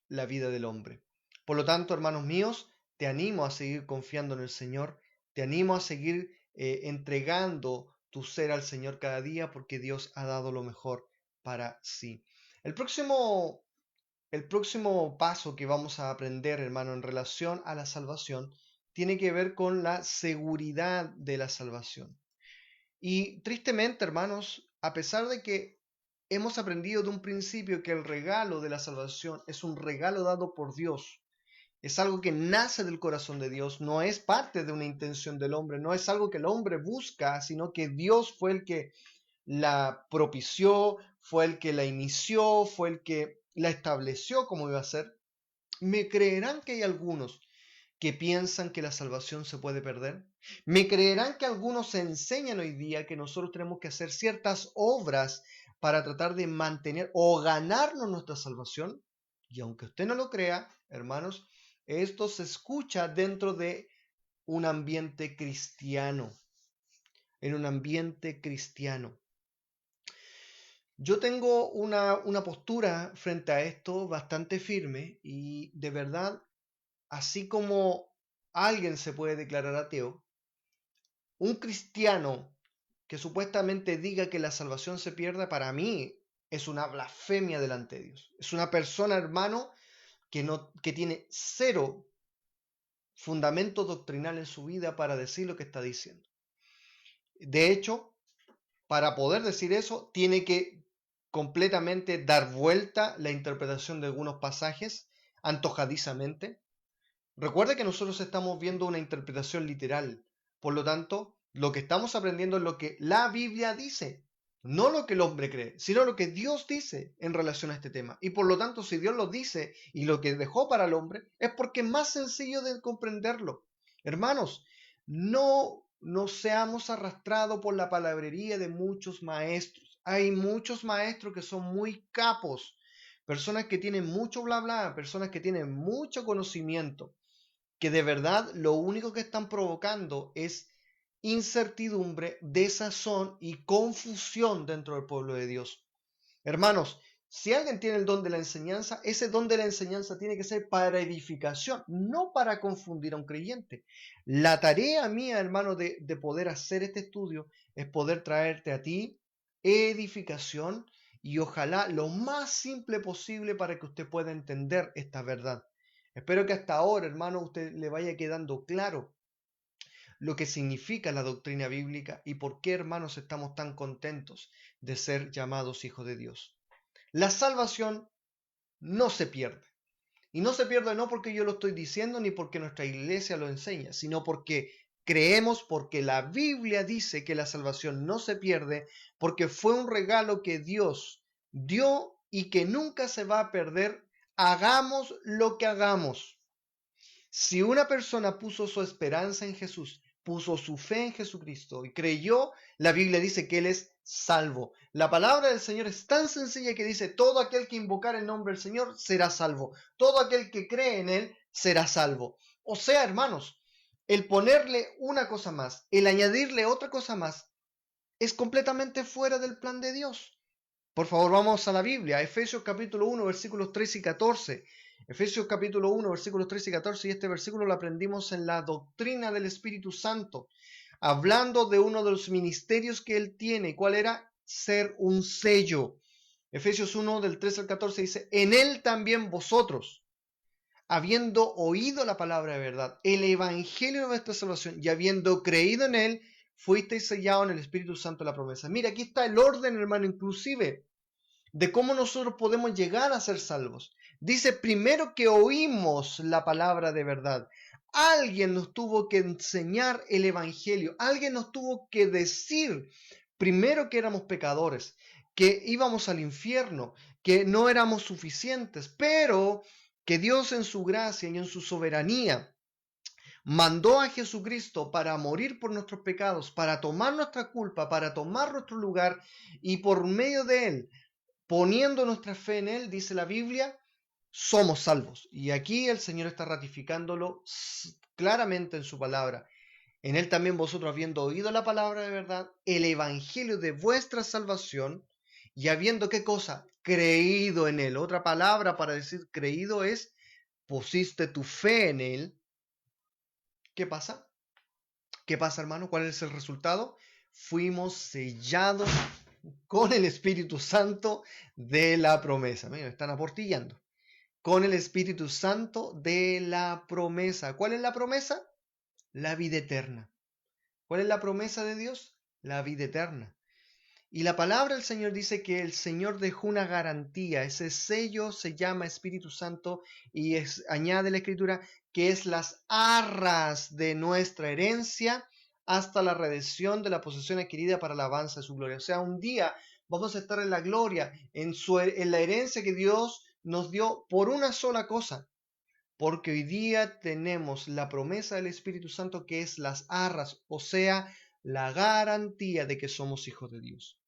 B: la vida del hombre. Por lo tanto, hermanos míos, te animo a seguir confiando en el Señor, te animo a seguir entregando tu ser al Señor cada día porque Dios ha dado lo mejor para sí. El próximo, el próximo paso que vamos a aprender, hermano, en relación a la salvación, tiene que ver con la seguridad de la salvación. Y tristemente, hermanos, a pesar de que hemos aprendido de un principio que el regalo de la salvación es un regalo dado por Dios, es algo que nace del corazón de Dios, no es parte de una intención del hombre, no es algo que el hombre busca, sino que Dios fue el que la propició, fue el que la inició, fue el que la estableció como iba a ser. ¿Me creerán que hay algunos que piensan que la salvación se puede perder? ¿Me creerán que algunos enseñan hoy día que nosotros tenemos que hacer ciertas obras para tratar de mantener o ganarnos nuestra salvación? Y aunque usted no lo crea, hermanos, esto se escucha dentro de un ambiente cristiano, en un ambiente cristiano. Yo tengo una postura frente a esto bastante firme y de verdad, así como alguien se puede declarar ateo, un cristiano que supuestamente diga que la salvación se pierde, para mí es una blasfemia delante de Dios. Es una persona, hermano, que tiene cero fundamento doctrinal en su vida para decir lo que está diciendo. De hecho, para poder decir eso, tiene que completamente dar vuelta la interpretación de algunos pasajes antojadizamente. Recuerda que nosotros estamos viendo una interpretación literal. Por lo tanto, lo que estamos aprendiendo es lo que la Biblia dice. No lo que el hombre cree, sino lo que Dios dice en relación a este tema. Y por lo tanto, si Dios lo dice y lo que dejó para el hombre, es porque es más sencillo de comprenderlo. Hermanos, no nos seamos arrastrados por la palabrería de muchos maestros. Hay muchos maestros que son muy capos, personas que tienen mucho bla bla, personas que tienen mucho conocimiento, que de verdad lo único que están provocando es incertidumbre, desazón y confusión dentro del pueblo de Dios. Hermanos, si alguien tiene el don de la enseñanza, ese don de la enseñanza tiene que ser para edificación, no para confundir a un creyente. La tarea mía, hermano, de poder hacer este estudio es poder traerte a ti edificación y ojalá lo más simple posible para que usted pueda entender esta verdad. Espero que hasta ahora, hermano, usted le vaya quedando claro lo que significa la doctrina bíblica y por qué, hermanos, estamos tan contentos de ser llamados hijos de Dios. La salvación no se pierde. Y no se pierde no porque yo lo estoy diciendo ni porque nuestra iglesia lo enseña, sino porque creemos, porque la Biblia dice que la salvación no se pierde, porque fue un regalo que Dios dio y que nunca se va a perder, hagamos lo que hagamos. Si una persona puso su esperanza en Jesús, puso su fe en Jesucristo y creyó, la Biblia dice que él es salvo. La palabra del Señor es tan sencilla que dice, todo aquel que invocar el nombre del Señor será salvo. Todo aquel que cree en él será salvo. O sea, hermanos, el ponerle una cosa más, el añadirle otra cosa más, es completamente fuera del plan de Dios. Por favor, vamos a la Biblia, Efesios capítulo 1, versículos 13 y 14. Efesios capítulo 1, versículos 13 y 14, y este versículo lo aprendimos en la doctrina del Espíritu Santo, hablando de uno de los ministerios que él tiene. ¿Cuál era? Ser un sello. Efesios 1, del 13 al 14 dice, en él también vosotros, habiendo oído la palabra de verdad, el evangelio de nuestra salvación, y habiendo creído en él, fuisteis sellados en el Espíritu Santo de la promesa. Mira, aquí está el orden, hermano, inclusive, de cómo nosotros podemos llegar a ser salvos. Dice primero que oímos la palabra de verdad. Alguien nos tuvo que enseñar el evangelio. Alguien nos tuvo que decir primero que éramos pecadores, que íbamos al infierno, que no éramos suficientes, pero que Dios en su gracia y en su soberanía mandó a Jesucristo para morir por nuestros pecados, para tomar nuestra culpa, para tomar nuestro lugar, y por medio de él, poniendo nuestra fe en él, dice la Biblia, somos salvos. Y aquí el Señor está ratificándolo claramente en su palabra. En él también vosotros, habiendo oído la palabra de verdad, el evangelio de vuestra salvación, y habiendo, ¿qué cosa? Creído en él. Otra palabra para decir creído es, pusiste tu fe en él. ¿Qué pasa? ¿Qué pasa, hermano? ¿Cuál es el resultado? Fuimos sellados con el Espíritu Santo de la promesa. Me están aportillando. Con el Espíritu Santo de la promesa. ¿Cuál es la promesa? La vida eterna. ¿Cuál es la promesa de Dios? La vida eterna. Y la palabra del Señor dice que el Señor dejó una garantía. Ese sello se llama Espíritu Santo y añade la Escritura que es las arras de nuestra herencia hasta la redención de la posesión adquirida para la alabanza de su gloria. O sea, un día vamos a estar en la gloria, en la herencia que Dios nos dio por una sola cosa. Porque hoy día tenemos la promesa del Espíritu Santo que es las arras, o sea, la garantía de que somos hijos de Dios.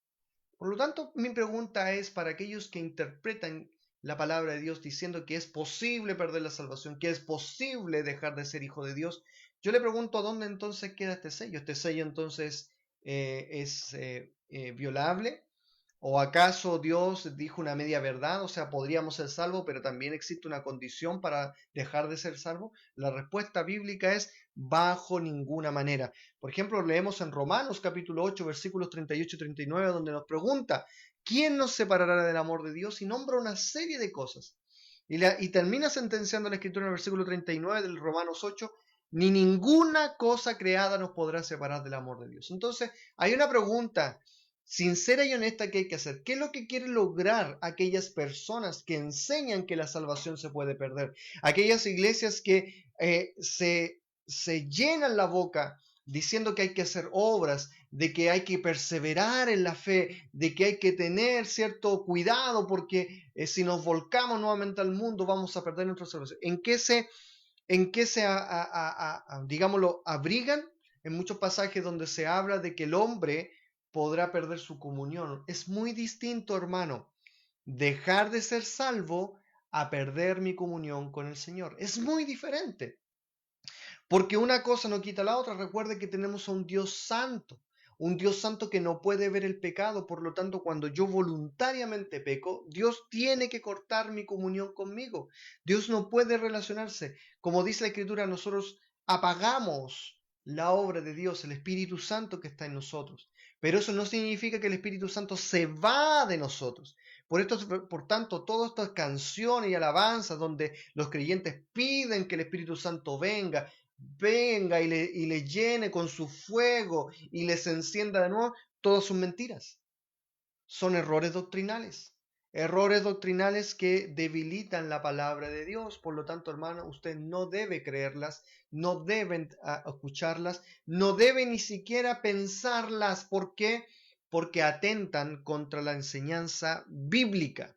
B: Por lo tanto, mi pregunta es para aquellos que interpretan la palabra de Dios diciendo que es posible perder la salvación, que es posible dejar de ser hijo de Dios. Yo le pregunto, ¿dónde entonces queda este sello? ¿Este sello entonces es violable? ¿O acaso Dios dijo una media verdad? O sea, podríamos ser salvos, pero también existe una condición para dejar de ser salvos. La respuesta bíblica es bajo ninguna manera. Por ejemplo, leemos en Romanos capítulo 8, versículos 38 y 39, donde nos pregunta, ¿quién nos separará del amor de Dios? Y nombra una serie de cosas. Y termina sentenciando la escritura en el versículo 39 del Romanos 8, ni ninguna cosa creada nos podrá separar del amor de Dios. Entonces, hay una pregunta sincera y honesta que hay que hacer. ¿Qué es lo que quieren lograr aquellas personas que enseñan que la salvación se puede perder? Aquellas iglesias que se llenan la boca diciendo que hay que hacer obras, de que hay que perseverar en la fe, de que hay que tener cierto cuidado porque si nos volcamos nuevamente al mundo vamos a perder nuestra salvación. ¿En qué se digámoslo, abrigan? En muchos pasajes donde se habla de que el hombre podrá perder su comunión. Es muy distinto, hermano, dejar de ser salvo a perder mi comunión con el Señor. Es muy diferente. Porque una cosa no quita la otra. Recuerde que tenemos a un Dios santo que no puede ver el pecado. Por lo tanto, cuando yo voluntariamente peco, Dios tiene que cortar mi comunión conmigo. Dios no puede relacionarse. Como dice la Escritura, nosotros apagamos la obra de Dios, el Espíritu Santo que está en nosotros. Pero eso no significa que el Espíritu Santo se va de nosotros. Por tanto, todas estas canciones y alabanzas donde los creyentes piden que el Espíritu Santo venga y le llene con su fuego y les encienda de nuevo, todas son mentiras. Son errores doctrinales que debilitan la palabra de Dios. Por lo tanto, hermano, usted no debe creerlas, no deben escucharlas, no debe ni siquiera pensarlas. ¿Por qué? Porque atentan contra la enseñanza bíblica.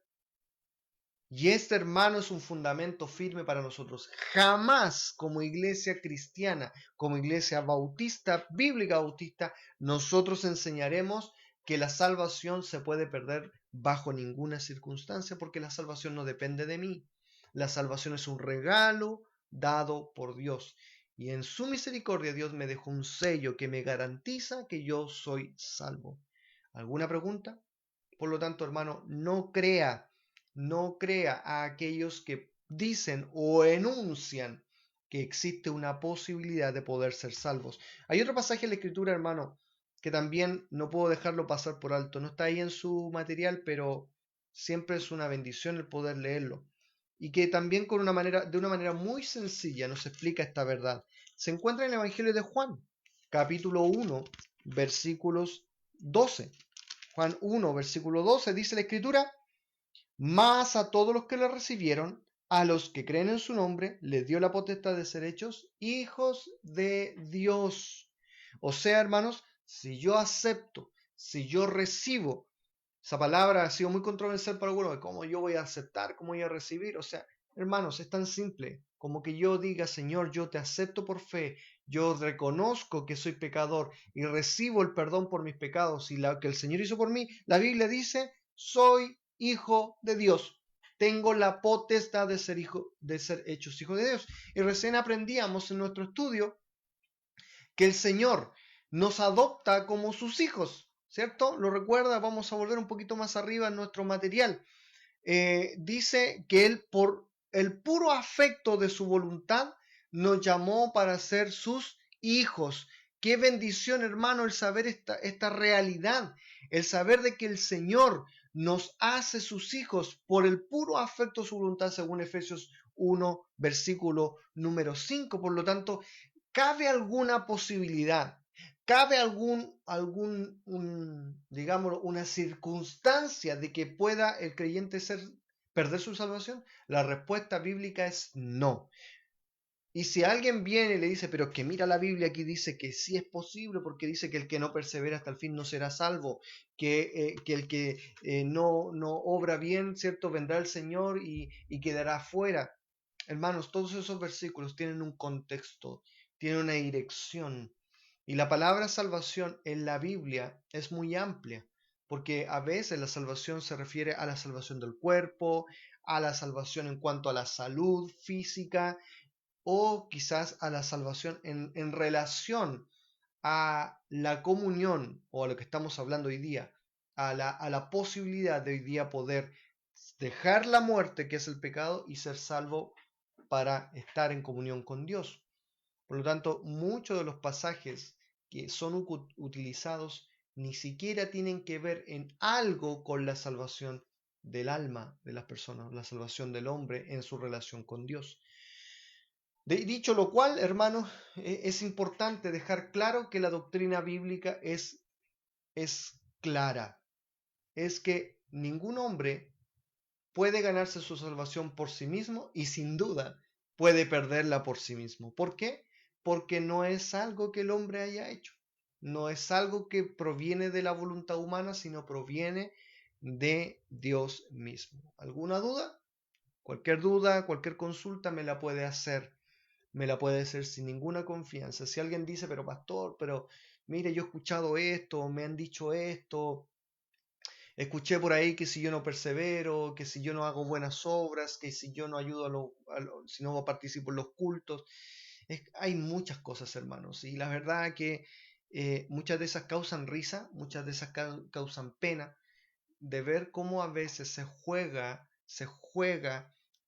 B: Y este, hermano, es un fundamento firme para nosotros. Jamás como iglesia cristiana, como iglesia bautista, bíblica bautista, nosotros enseñaremos que la salvación se puede perder bajo ninguna circunstancia, porque la salvación no depende de mí. La salvación es un regalo dado por Dios. Y en su misericordia Dios me dejó un sello que me garantiza que yo soy salvo. ¿Alguna pregunta? Por lo tanto, hermano, no crea a aquellos que dicen o enuncian que existe una posibilidad de poder ser salvos. Hay otro pasaje en la Escritura, hermano, que también no puedo dejarlo pasar por alto. No está ahí en su material, pero siempre es una bendición el poder leerlo. Y que también de una manera muy sencilla nos explica esta verdad. Se encuentra en el Evangelio de Juan, capítulo 1, versículos 12. Juan 1, versículo 12 dice la Escritura: mas a todos los que le recibieron, a los que creen en su nombre, les dio la potestad de ser hechos hijos de Dios. O sea, hermanos, si yo acepto, si yo recibo, esa palabra ha sido muy controversial para algunos, ¿cómo yo voy a aceptar? ¿Cómo voy a recibir? O sea, hermanos, es tan simple como que yo diga: Señor, yo te acepto por fe, yo reconozco que soy pecador y recibo el perdón por mis pecados y lo que el Señor hizo por mí. La Biblia dice: soy hijo de Dios. Tengo la potestad de ser hechos hijos de Dios. Y recién aprendíamos en nuestro estudio que el Señor nos adopta como sus hijos, ¿cierto? ¿Lo recuerda? Vamos a volver un poquito más arriba en nuestro material. Dice que Él, por el puro afecto de su voluntad, nos llamó para ser sus hijos. Qué bendición, hermano, el saber esta realidad, el saber de que el Señor nos hace sus hijos por el puro afecto de su voluntad, según Efesios 1, versículo número 5. Por lo tanto, ¿cabe alguna posibilidad? ¿Cabe digámoslo, una circunstancia de que pueda el creyente perder su salvación? La respuesta bíblica es no. Y si alguien viene y le dice: pero que mira, la Biblia aquí dice que sí es posible, porque dice que el que no persevera hasta el fin no será salvo, que el que no obra bien, ¿cierto?, vendrá el Señor y quedará fuera. Hermanos, todos esos versículos tienen un contexto, tienen una dirección. Y la palabra salvación en la Biblia es muy amplia, porque a veces la salvación se refiere a la salvación del cuerpo, a la salvación en cuanto a la salud física, o quizás a la salvación en relación a la comunión, o a lo que estamos hablando hoy día, a la posibilidad de hoy día poder dejar la muerte, que es el pecado, y ser salvo para estar en comunión con Dios. Por lo tanto, muchos de los pasajes que son utilizados ni siquiera tienen que ver en algo con la salvación del alma de las personas, la salvación del hombre en su relación con Dios. Dicho lo cual, hermanos, es importante dejar claro que la doctrina bíblica es clara. Es que ningún hombre puede ganarse su salvación por sí mismo y sin duda puede perderla por sí mismo. ¿Por qué? Porque no es algo que el hombre haya hecho. No es algo que proviene de la voluntad humana, sino proviene de Dios mismo. ¿Alguna duda, cualquier consulta me la puede hacer sin ninguna confianza. Si alguien dice, pero pastor, pero mire, yo he escuchado esto, me han dicho esto, escuché por ahí que si yo no persevero, que si yo no hago buenas obras, que si yo no ayudo si no participo en los cultos, hay muchas cosas, hermanos, y la verdad que muchas de esas causan risa, muchas de esas causan pena, de ver cómo a veces se juega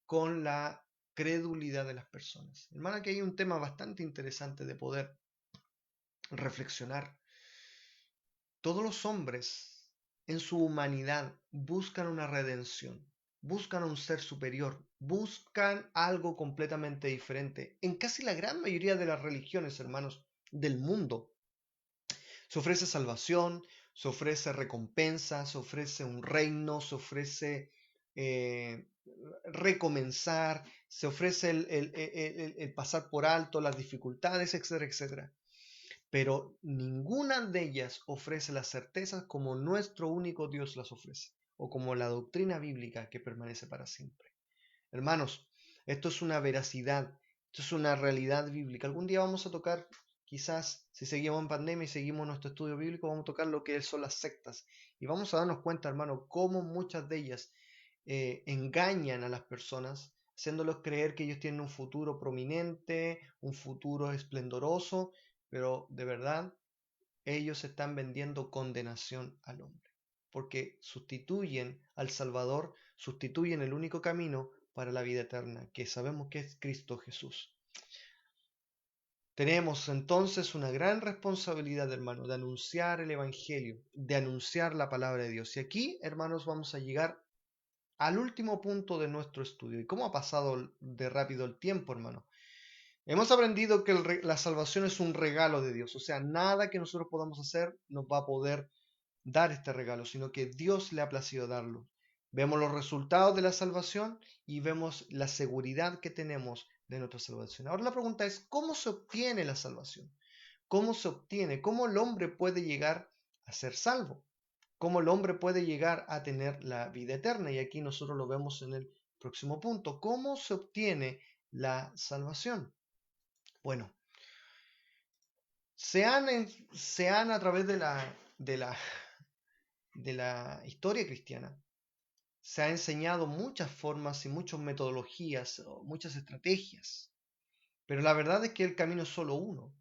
B: con la credulidad de las personas. Hermana, que hay un tema bastante interesante de poder reflexionar. Todos los hombres en su humanidad buscan una redención, buscan un ser superior, buscan algo completamente diferente. En casi la gran mayoría de las religiones, hermanos, del mundo, se ofrece salvación, se ofrece recompensa, se ofrece un reino, se ofrece eh, recomenzar, se ofrece el pasar por alto las dificultades, etcétera, etcétera. Pero ninguna de ellas ofrece las certezas como nuestro único Dios las ofrece, o como la doctrina bíblica que permanece para siempre. Hermanos, esto es una veracidad, esto es una realidad bíblica. Algún día vamos a tocar, quizás si seguimos en pandemia y seguimos nuestro estudio bíblico, vamos a tocar lo que son las sectas. Y vamos a darnos cuenta, hermano, cómo muchas de ellas engañan a las personas, haciéndolos creer que ellos tienen un futuro prominente, un futuro esplendoroso, pero de verdad ellos están vendiendo condenación al hombre, porque sustituyen al Salvador, sustituyen el único camino para la vida eterna, que sabemos que es Cristo Jesús. Tenemos entonces una gran responsabilidad, hermano, de anunciar el Evangelio, de anunciar la palabra de Dios. Y aquí, hermanos, vamos a llegar al último punto de nuestro estudio. ¿Y cómo ha pasado de rápido el tiempo, hermano? Hemos aprendido que la salvación es un regalo de Dios, o sea, nada que nosotros podamos hacer nos va a poder dar este regalo, sino que Dios le ha placido darlo. Vemos los resultados de la salvación y vemos la seguridad que tenemos de nuestra salvación. Ahora la pregunta es, ¿cómo se obtiene la salvación? ¿Cómo se obtiene? ¿Cómo el hombre puede llegar a ser salvo? ¿Cómo el hombre puede llegar a tener la vida eterna? Y aquí nosotros lo vemos en el próximo punto. ¿Cómo se obtiene la salvación? Bueno, se han a través de la historia cristiana, se ha enseñado muchas formas y muchas metodologías, o muchas estrategias, pero la verdad es que el camino es solo uno.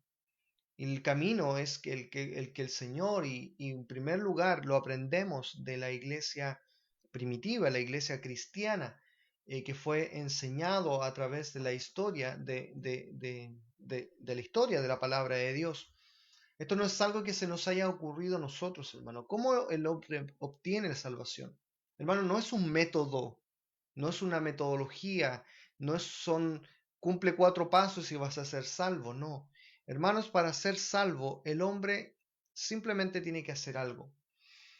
B: Y el camino es que el Señor, y en primer lugar lo aprendemos de la iglesia primitiva, la iglesia cristiana, que fue enseñado a través de la historia, de la historia de la palabra de Dios. Esto no es algo que se nos haya ocurrido a nosotros, hermano. ¿Cómo el hombre obtiene la salvación? Hermano, no es un método, no es una metodología, no es, son, cumple 4 pasos y vas a ser salvo, no. Hermanos, para ser salvo, el hombre simplemente tiene que hacer algo.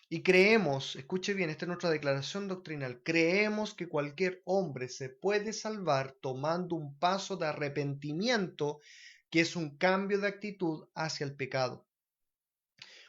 B: Y creemos, escuche bien, esta es nuestra declaración doctrinal, creemos que cualquier hombre se puede salvar tomando un paso de arrepentimiento, que es un cambio de actitud hacia el pecado.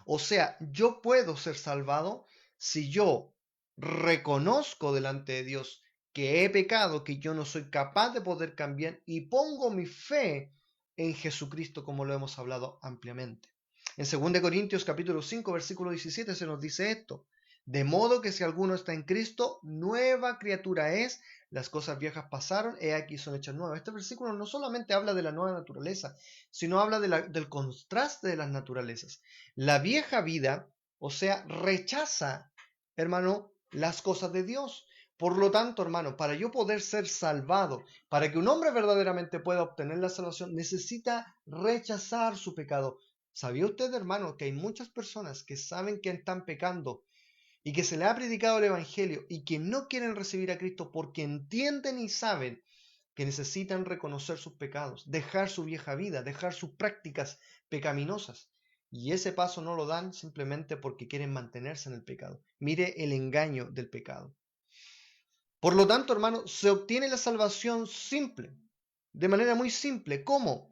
B: O sea, yo puedo ser salvado si yo reconozco delante de Dios que he pecado, que yo no soy capaz de poder cambiar y pongo mi fe en Jesucristo, como lo hemos hablado ampliamente. En 2 Corintios capítulo 5, versículo 17 se nos dice esto: de modo que si alguno está en Cristo, nueva criatura es, las cosas viejas pasaron, he aquí son hechas nuevas. Este versículo no solamente habla de la nueva naturaleza, sino habla del contraste de las naturalezas. La vieja vida, o sea, rechaza, hermano, las cosas de Dios. Por lo tanto, hermano, para yo poder ser salvado, para que un hombre verdaderamente pueda obtener la salvación, necesita rechazar su pecado. ¿Sabía usted, hermano, que hay muchas personas que saben que están pecando y que se le ha predicado el Evangelio y que no quieren recibir a Cristo porque entienden y saben que necesitan reconocer sus pecados, dejar su vieja vida, dejar sus prácticas pecaminosas. Y ese paso no lo dan simplemente porque quieren mantenerse en el pecado. Mire el engaño del pecado. Por lo tanto, hermano, se obtiene la salvación simple, de manera muy simple. ¿Cómo?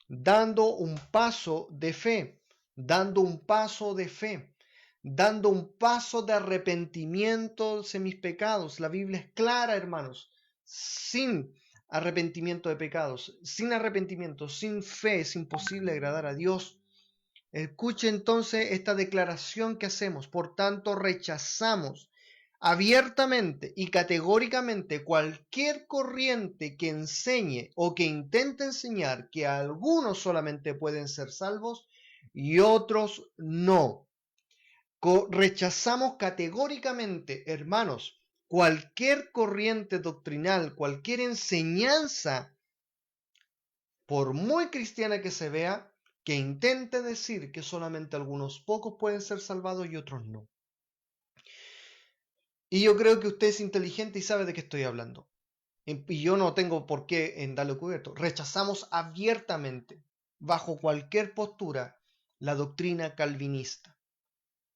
B: Dando un paso de fe, dando un paso de fe, dando un paso de arrepentimiento de mis pecados. La Biblia es clara, hermanos. Sin arrepentimiento de pecados, sin arrepentimiento, sin fe, es imposible agradar a Dios. Escuche entonces esta declaración que hacemos. Por tanto, rechazamos abiertamente y categóricamente cualquier corriente que enseñe o que intente enseñar que algunos solamente pueden ser salvos y otros no. Rechazamos categóricamente, hermanos, cualquier corriente doctrinal, cualquier enseñanza, por muy cristiana que se vea, que intente decir que solamente algunos pocos pueden ser salvados y otros no. Y yo creo que usted es inteligente y sabe de qué estoy hablando. Y yo no tengo por qué en darle cubierto. Rechazamos abiertamente, bajo cualquier postura, la doctrina calvinista.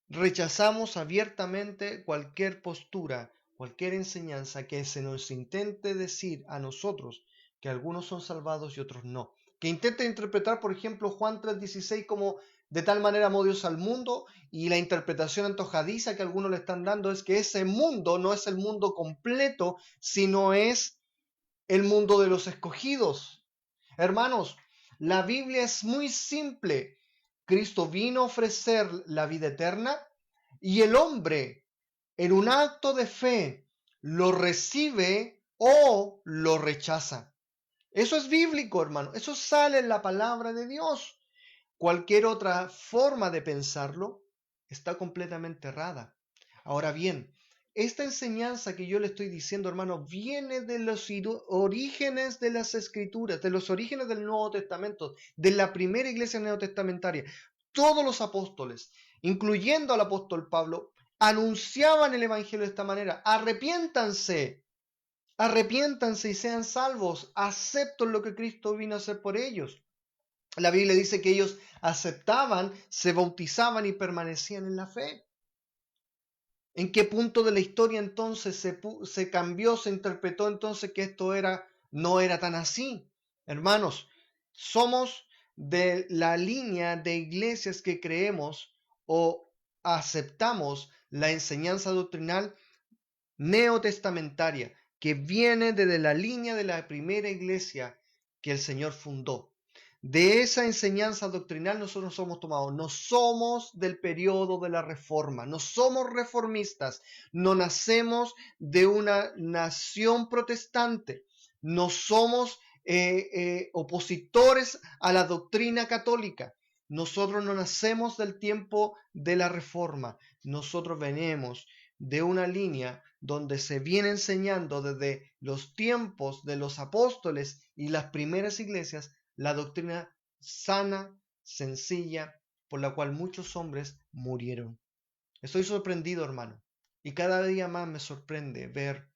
B: Rechazamos abiertamente cualquier postura, cualquier enseñanza que se nos intente decir a nosotros que algunos son salvados y otros no. Que intente interpretar, por ejemplo, Juan 3:16 como de tal manera amó Dios al mundo, y la interpretación antojadiza que algunos le están dando es que ese mundo no es el mundo completo, sino es el mundo de los escogidos. Hermanos, la Biblia es muy simple. Cristo vino a ofrecer la vida eterna y el hombre, en un acto de fe, lo recibe o lo rechaza. Eso es bíblico, hermano. Eso sale en la palabra de Dios. Cualquier otra forma de pensarlo está completamente errada. Ahora bien, esta enseñanza que yo le estoy diciendo, hermano, viene de los orígenes de las Escrituras, de los orígenes del Nuevo Testamento, de la primera iglesia neotestamentaria. Todos los apóstoles, incluyendo al apóstol Pablo, anunciaban el Evangelio de esta manera. Arrepiéntanse, arrepiéntanse y sean salvos. Acepten lo que Cristo vino a hacer por ellos. La Biblia dice que ellos aceptaban, se bautizaban y permanecían en la fe. ¿En qué punto de la historia entonces se cambió, se interpretó entonces que esto no era tan así? Hermanos, somos de la línea de iglesias que creemos o aceptamos la enseñanza doctrinal neotestamentaria, que viene desde la línea de la primera iglesia que el Señor fundó. De esa enseñanza doctrinal nosotros somos tomados. No somos del periodo de la Reforma, no somos reformistas, no nacemos de una nación protestante, no somos opositores a la doctrina católica. Nosotros no nacemos del tiempo de la Reforma, nosotros venimos de una línea donde se viene enseñando desde los tiempos de los apóstoles y las primeras iglesias la doctrina sana, sencilla, por la cual muchos hombres murieron. Estoy sorprendido, hermano, y cada día más me sorprende ver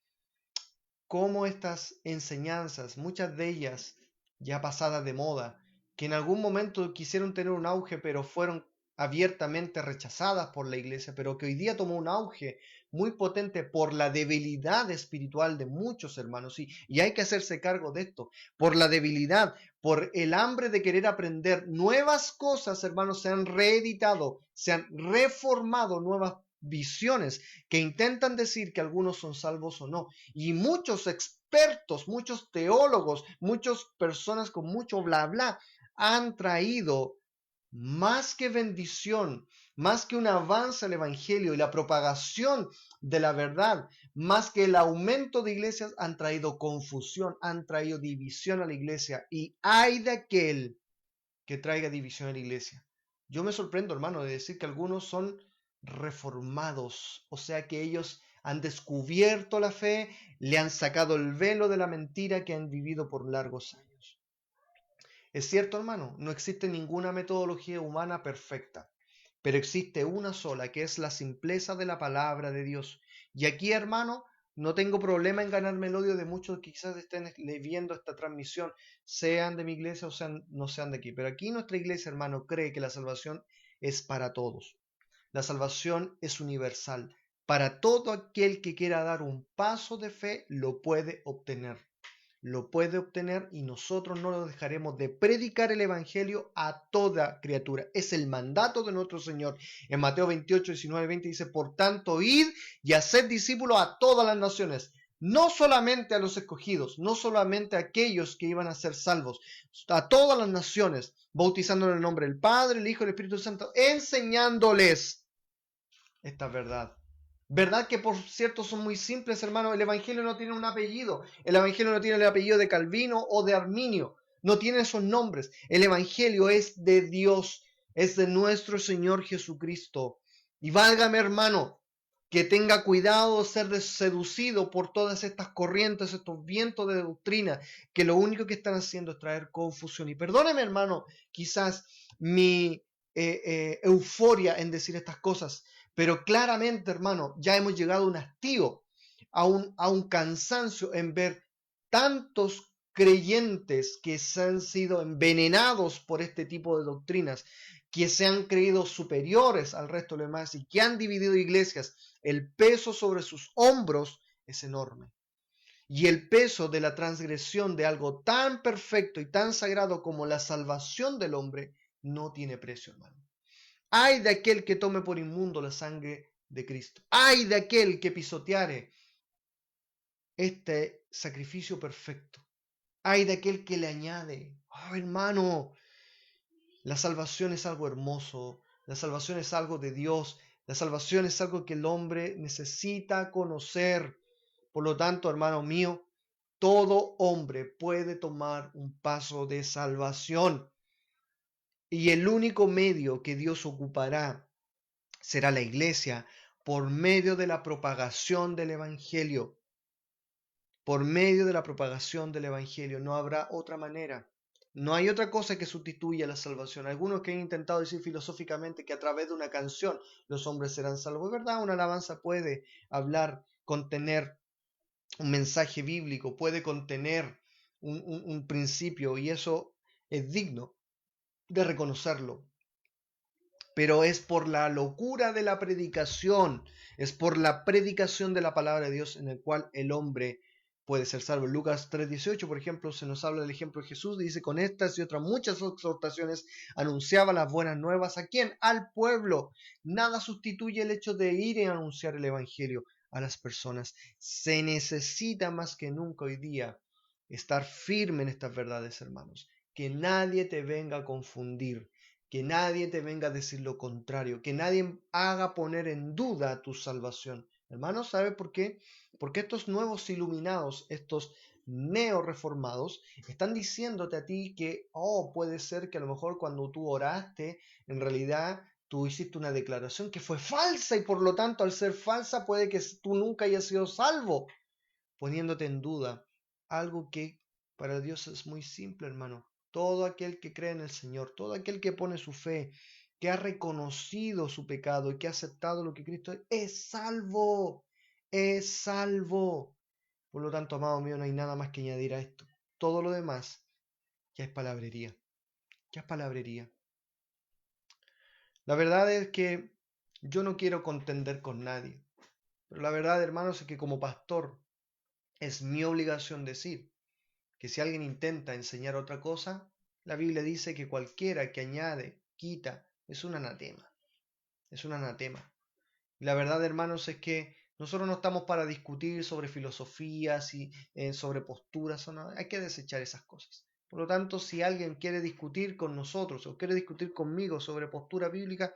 B: cómo estas enseñanzas, muchas de ellas ya pasadas de moda, que en algún momento quisieron tener un auge, pero fueron abiertamente rechazadas por la iglesia, pero que hoy día tomó un auge muy potente por la debilidad espiritual de muchos hermanos, y hay que hacerse cargo de esto, por la debilidad, por el hambre de querer aprender nuevas cosas, hermanos, se han reeditado, se han reformado nuevas visiones que intentan decir que algunos son salvos o no, y muchos expertos, muchos teólogos, muchas personas con mucho bla bla han traído más que bendición, más que un avance al evangelio y la propagación de la verdad, más que el aumento de iglesias, han traído confusión, han traído división a la iglesia, y hay de aquel que traiga división a la iglesia. Yo me sorprendo, hermano, de decir que algunos son reformados, o sea que ellos han descubierto la fe, le han sacado el velo de la mentira que han vivido por largos años. Es cierto, hermano, no existe ninguna metodología humana perfecta, pero existe una sola, que es la simpleza de la palabra de Dios. Y aquí, hermano, No tengo problema en ganarme el odio de muchos que quizás estén viendo esta transmisión, sean de mi iglesia o sean, no sean de aquí. Pero aquí nuestra iglesia, hermano, cree que la salvación es para todos. La salvación es universal. Para todo aquel que quiera dar un paso de fe, lo puede obtener. Lo puede obtener y nosotros no lo dejaremos de predicar el Evangelio a toda criatura. Es el mandato de nuestro Señor. En Mateo 28, 19, 20 dice, por tanto, id y haced discípulos a todas las naciones, no solamente a los escogidos, no solamente a aquellos que iban a ser salvos, a todas las naciones, bautizando en el nombre del Padre, el Hijo y el Espíritu Santo, enseñándoles esta verdad. ¿Verdad que por cierto son muy simples, hermano? El Evangelio no tiene un apellido. El Evangelio no tiene el apellido de Calvino o de Arminio. No tiene esos nombres. El Evangelio es de Dios, es de nuestro Señor Jesucristo. Y válgame, hermano, que tenga cuidado de ser seducido por todas estas corrientes, estos vientos de doctrina, que lo único que están haciendo es traer confusión. Y perdóneme, hermano, quizás mi euforia en decir estas cosas, pero claramente, hermano, ya hemos llegado a un hastío, a un cansancio en ver tantos creyentes que se han sido envenenados por este tipo de doctrinas, que se han creído superiores al resto de los demás y que han dividido iglesias. El peso sobre sus hombros es enorme. Y el peso de la transgresión de algo tan perfecto y tan sagrado como la salvación del hombre no tiene precio, hermano. Ay de aquel que tome por inmundo la sangre de Cristo. Ay de aquel que pisoteare este sacrificio perfecto. Ay de aquel que le añade. Oh, hermano, la salvación es algo hermoso. La salvación es algo de Dios. La salvación es algo que el hombre necesita conocer. Por lo tanto, hermano mío, todo hombre puede tomar un paso de salvación. Y el único medio que Dios ocupará será la iglesia por medio de la propagación del Evangelio. Por medio de la propagación del Evangelio. No habrá otra manera. No hay otra cosa que sustituya la salvación. Algunos que han intentado decir filosóficamente que a través de una canción los hombres serán salvos. Es verdad, una alabanza puede hablar, contener un mensaje bíblico, puede contener un principio y eso es digno de reconocerlo. Pero es por la locura de la predicación, es por la predicación de la palabra de Dios en el cual el hombre puede ser salvo. En Lucas 3:18, por ejemplo, se nos habla del ejemplo de Jesús, dice, con estas y otras muchas exhortaciones anunciaba las buenas nuevas. ¿A quién? Al pueblo. Nada sustituye el hecho de ir y anunciar el evangelio a las personas. Se necesita más que nunca hoy día estar firme en estas verdades, hermanos. Que nadie te venga a confundir, que nadie te venga a decir lo contrario, que nadie haga poner en duda tu salvación. Hermanos, ¿sabe por qué? Porque estos nuevos iluminados, estos neo-reformados, están diciéndote a ti que, oh, puede ser que a lo mejor cuando tú oraste, en realidad tú hiciste una declaración que fue falsa y por lo tanto al ser falsa puede que tú nunca hayas sido salvo, poniéndote en duda algo que para Dios es muy simple, hermano. Todo aquel que cree en el Señor, todo aquel que pone su fe, que ha reconocido su pecado y que ha aceptado lo que Cristo es salvo, es salvo. Por lo tanto, amado mío, no hay nada más que añadir a esto. Todo lo demás ya es palabrería, ya es palabrería. La verdad es que yo no quiero contender con nadie, pero la verdad, hermanos, es que como pastor es mi obligación decir que si alguien intenta enseñar otra cosa, la Biblia dice que cualquiera que añade, quita, es un anatema. Es un anatema. Y la verdad, hermanos, es que nosotros no estamos para discutir sobre filosofías y sobre posturas. No, hay que desechar esas cosas. Por lo tanto, si alguien quiere discutir con nosotros o quiere discutir conmigo sobre postura bíblica,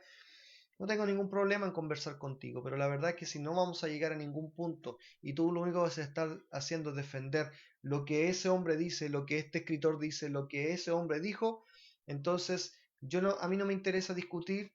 B: no tengo ningún problema en conversar contigo, pero la verdad es que si no vamos a llegar a ningún punto y tú lo único que vas a estar haciendo es defender lo que ese hombre dice, lo que este escritor dice, lo que ese hombre dijo, entonces a mí no me interesa discutir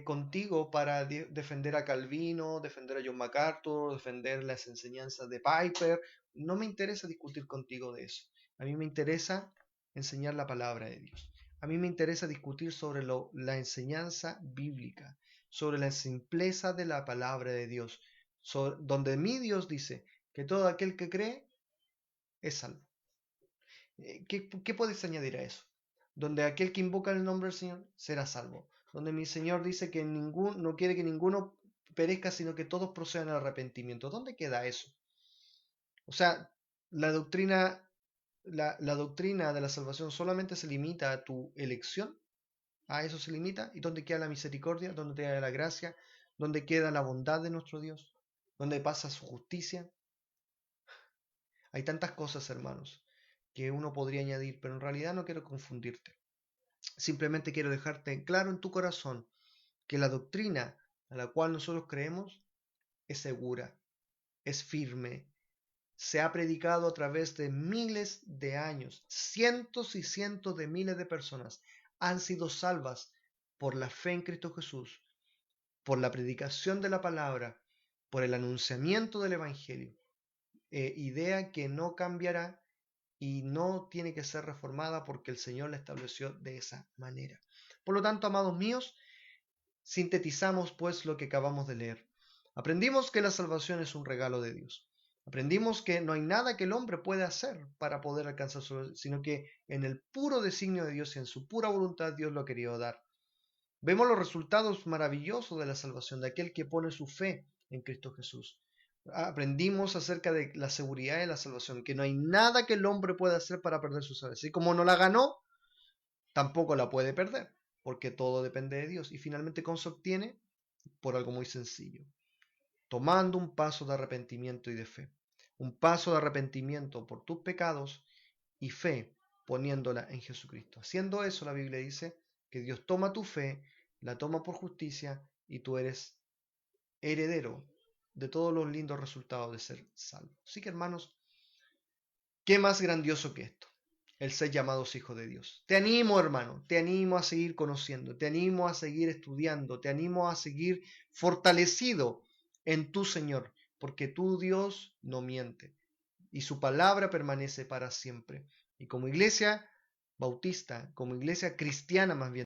B: contigo para defender a Calvino, defender a John MacArthur, defender las enseñanzas de Piper. No me interesa discutir contigo de eso. A mí me interesa enseñar la palabra de Dios. A mí me interesa discutir sobre la enseñanza bíblica, sobre la simpleza de la palabra de Dios, donde mi Dios dice que todo aquel que cree es salvo. ¿Qué puedes añadir a eso? Donde aquel que invoca el nombre del Señor será salvo. Donde mi Señor dice que no quiere que ninguno perezca, sino que todos procedan al arrepentimiento. ¿Dónde queda eso? O sea, la doctrina, la doctrina de la salvación solamente se limita a tu elección. A eso se limita. ¿Y dónde queda la misericordia? ¿Dónde queda la gracia? ¿Dónde queda la bondad de nuestro Dios? ¿Dónde pasa su justicia? Hay tantas cosas, hermanos, que uno podría añadir, pero en realidad no quiero confundirte. Simplemente quiero dejarte claro en tu corazón que la doctrina a la cual nosotros creemos es segura, es firme, se ha predicado a través de miles de años, cientos y cientos de miles de personas han sido salvas por la fe en Cristo Jesús, por la predicación de la palabra, por el anunciamiento del Evangelio, idea que no cambiará y no tiene que ser reformada porque el Señor la estableció de esa manera. Por lo tanto, amados míos, sintetizamos pues lo que acabamos de leer. Aprendimos que la salvación es un regalo de Dios. Aprendimos que no hay nada que el hombre pueda hacer para poder alcanzar su, sino que en el puro designio de Dios y en su pura voluntad Dios lo ha querido dar. Vemos los resultados maravillosos de la salvación de aquel que pone su fe en Cristo Jesús. Aprendimos acerca de la seguridad de la salvación, que no hay nada que el hombre pueda hacer para perder su salvación. Y como no la ganó, tampoco la puede perder, porque todo depende de Dios. Y finalmente, ¿cómo se obtiene? Por algo muy sencillo, tomando un paso de arrepentimiento y de fe. Un paso de arrepentimiento por tus pecados y fe poniéndola en Jesucristo. Haciendo eso, la Biblia dice que Dios toma tu fe, la toma por justicia y tú eres heredero de todos los lindos resultados de ser salvo. Así que, hermanos, ¿qué más grandioso que esto? El ser llamados hijos de Dios. Te animo, hermano, te animo a seguir conociendo, te animo a seguir estudiando, te animo a seguir fortalecido en tu Señor, porque tu Dios no miente y su palabra permanece para siempre. Y como iglesia bautista, como iglesia cristiana más bien,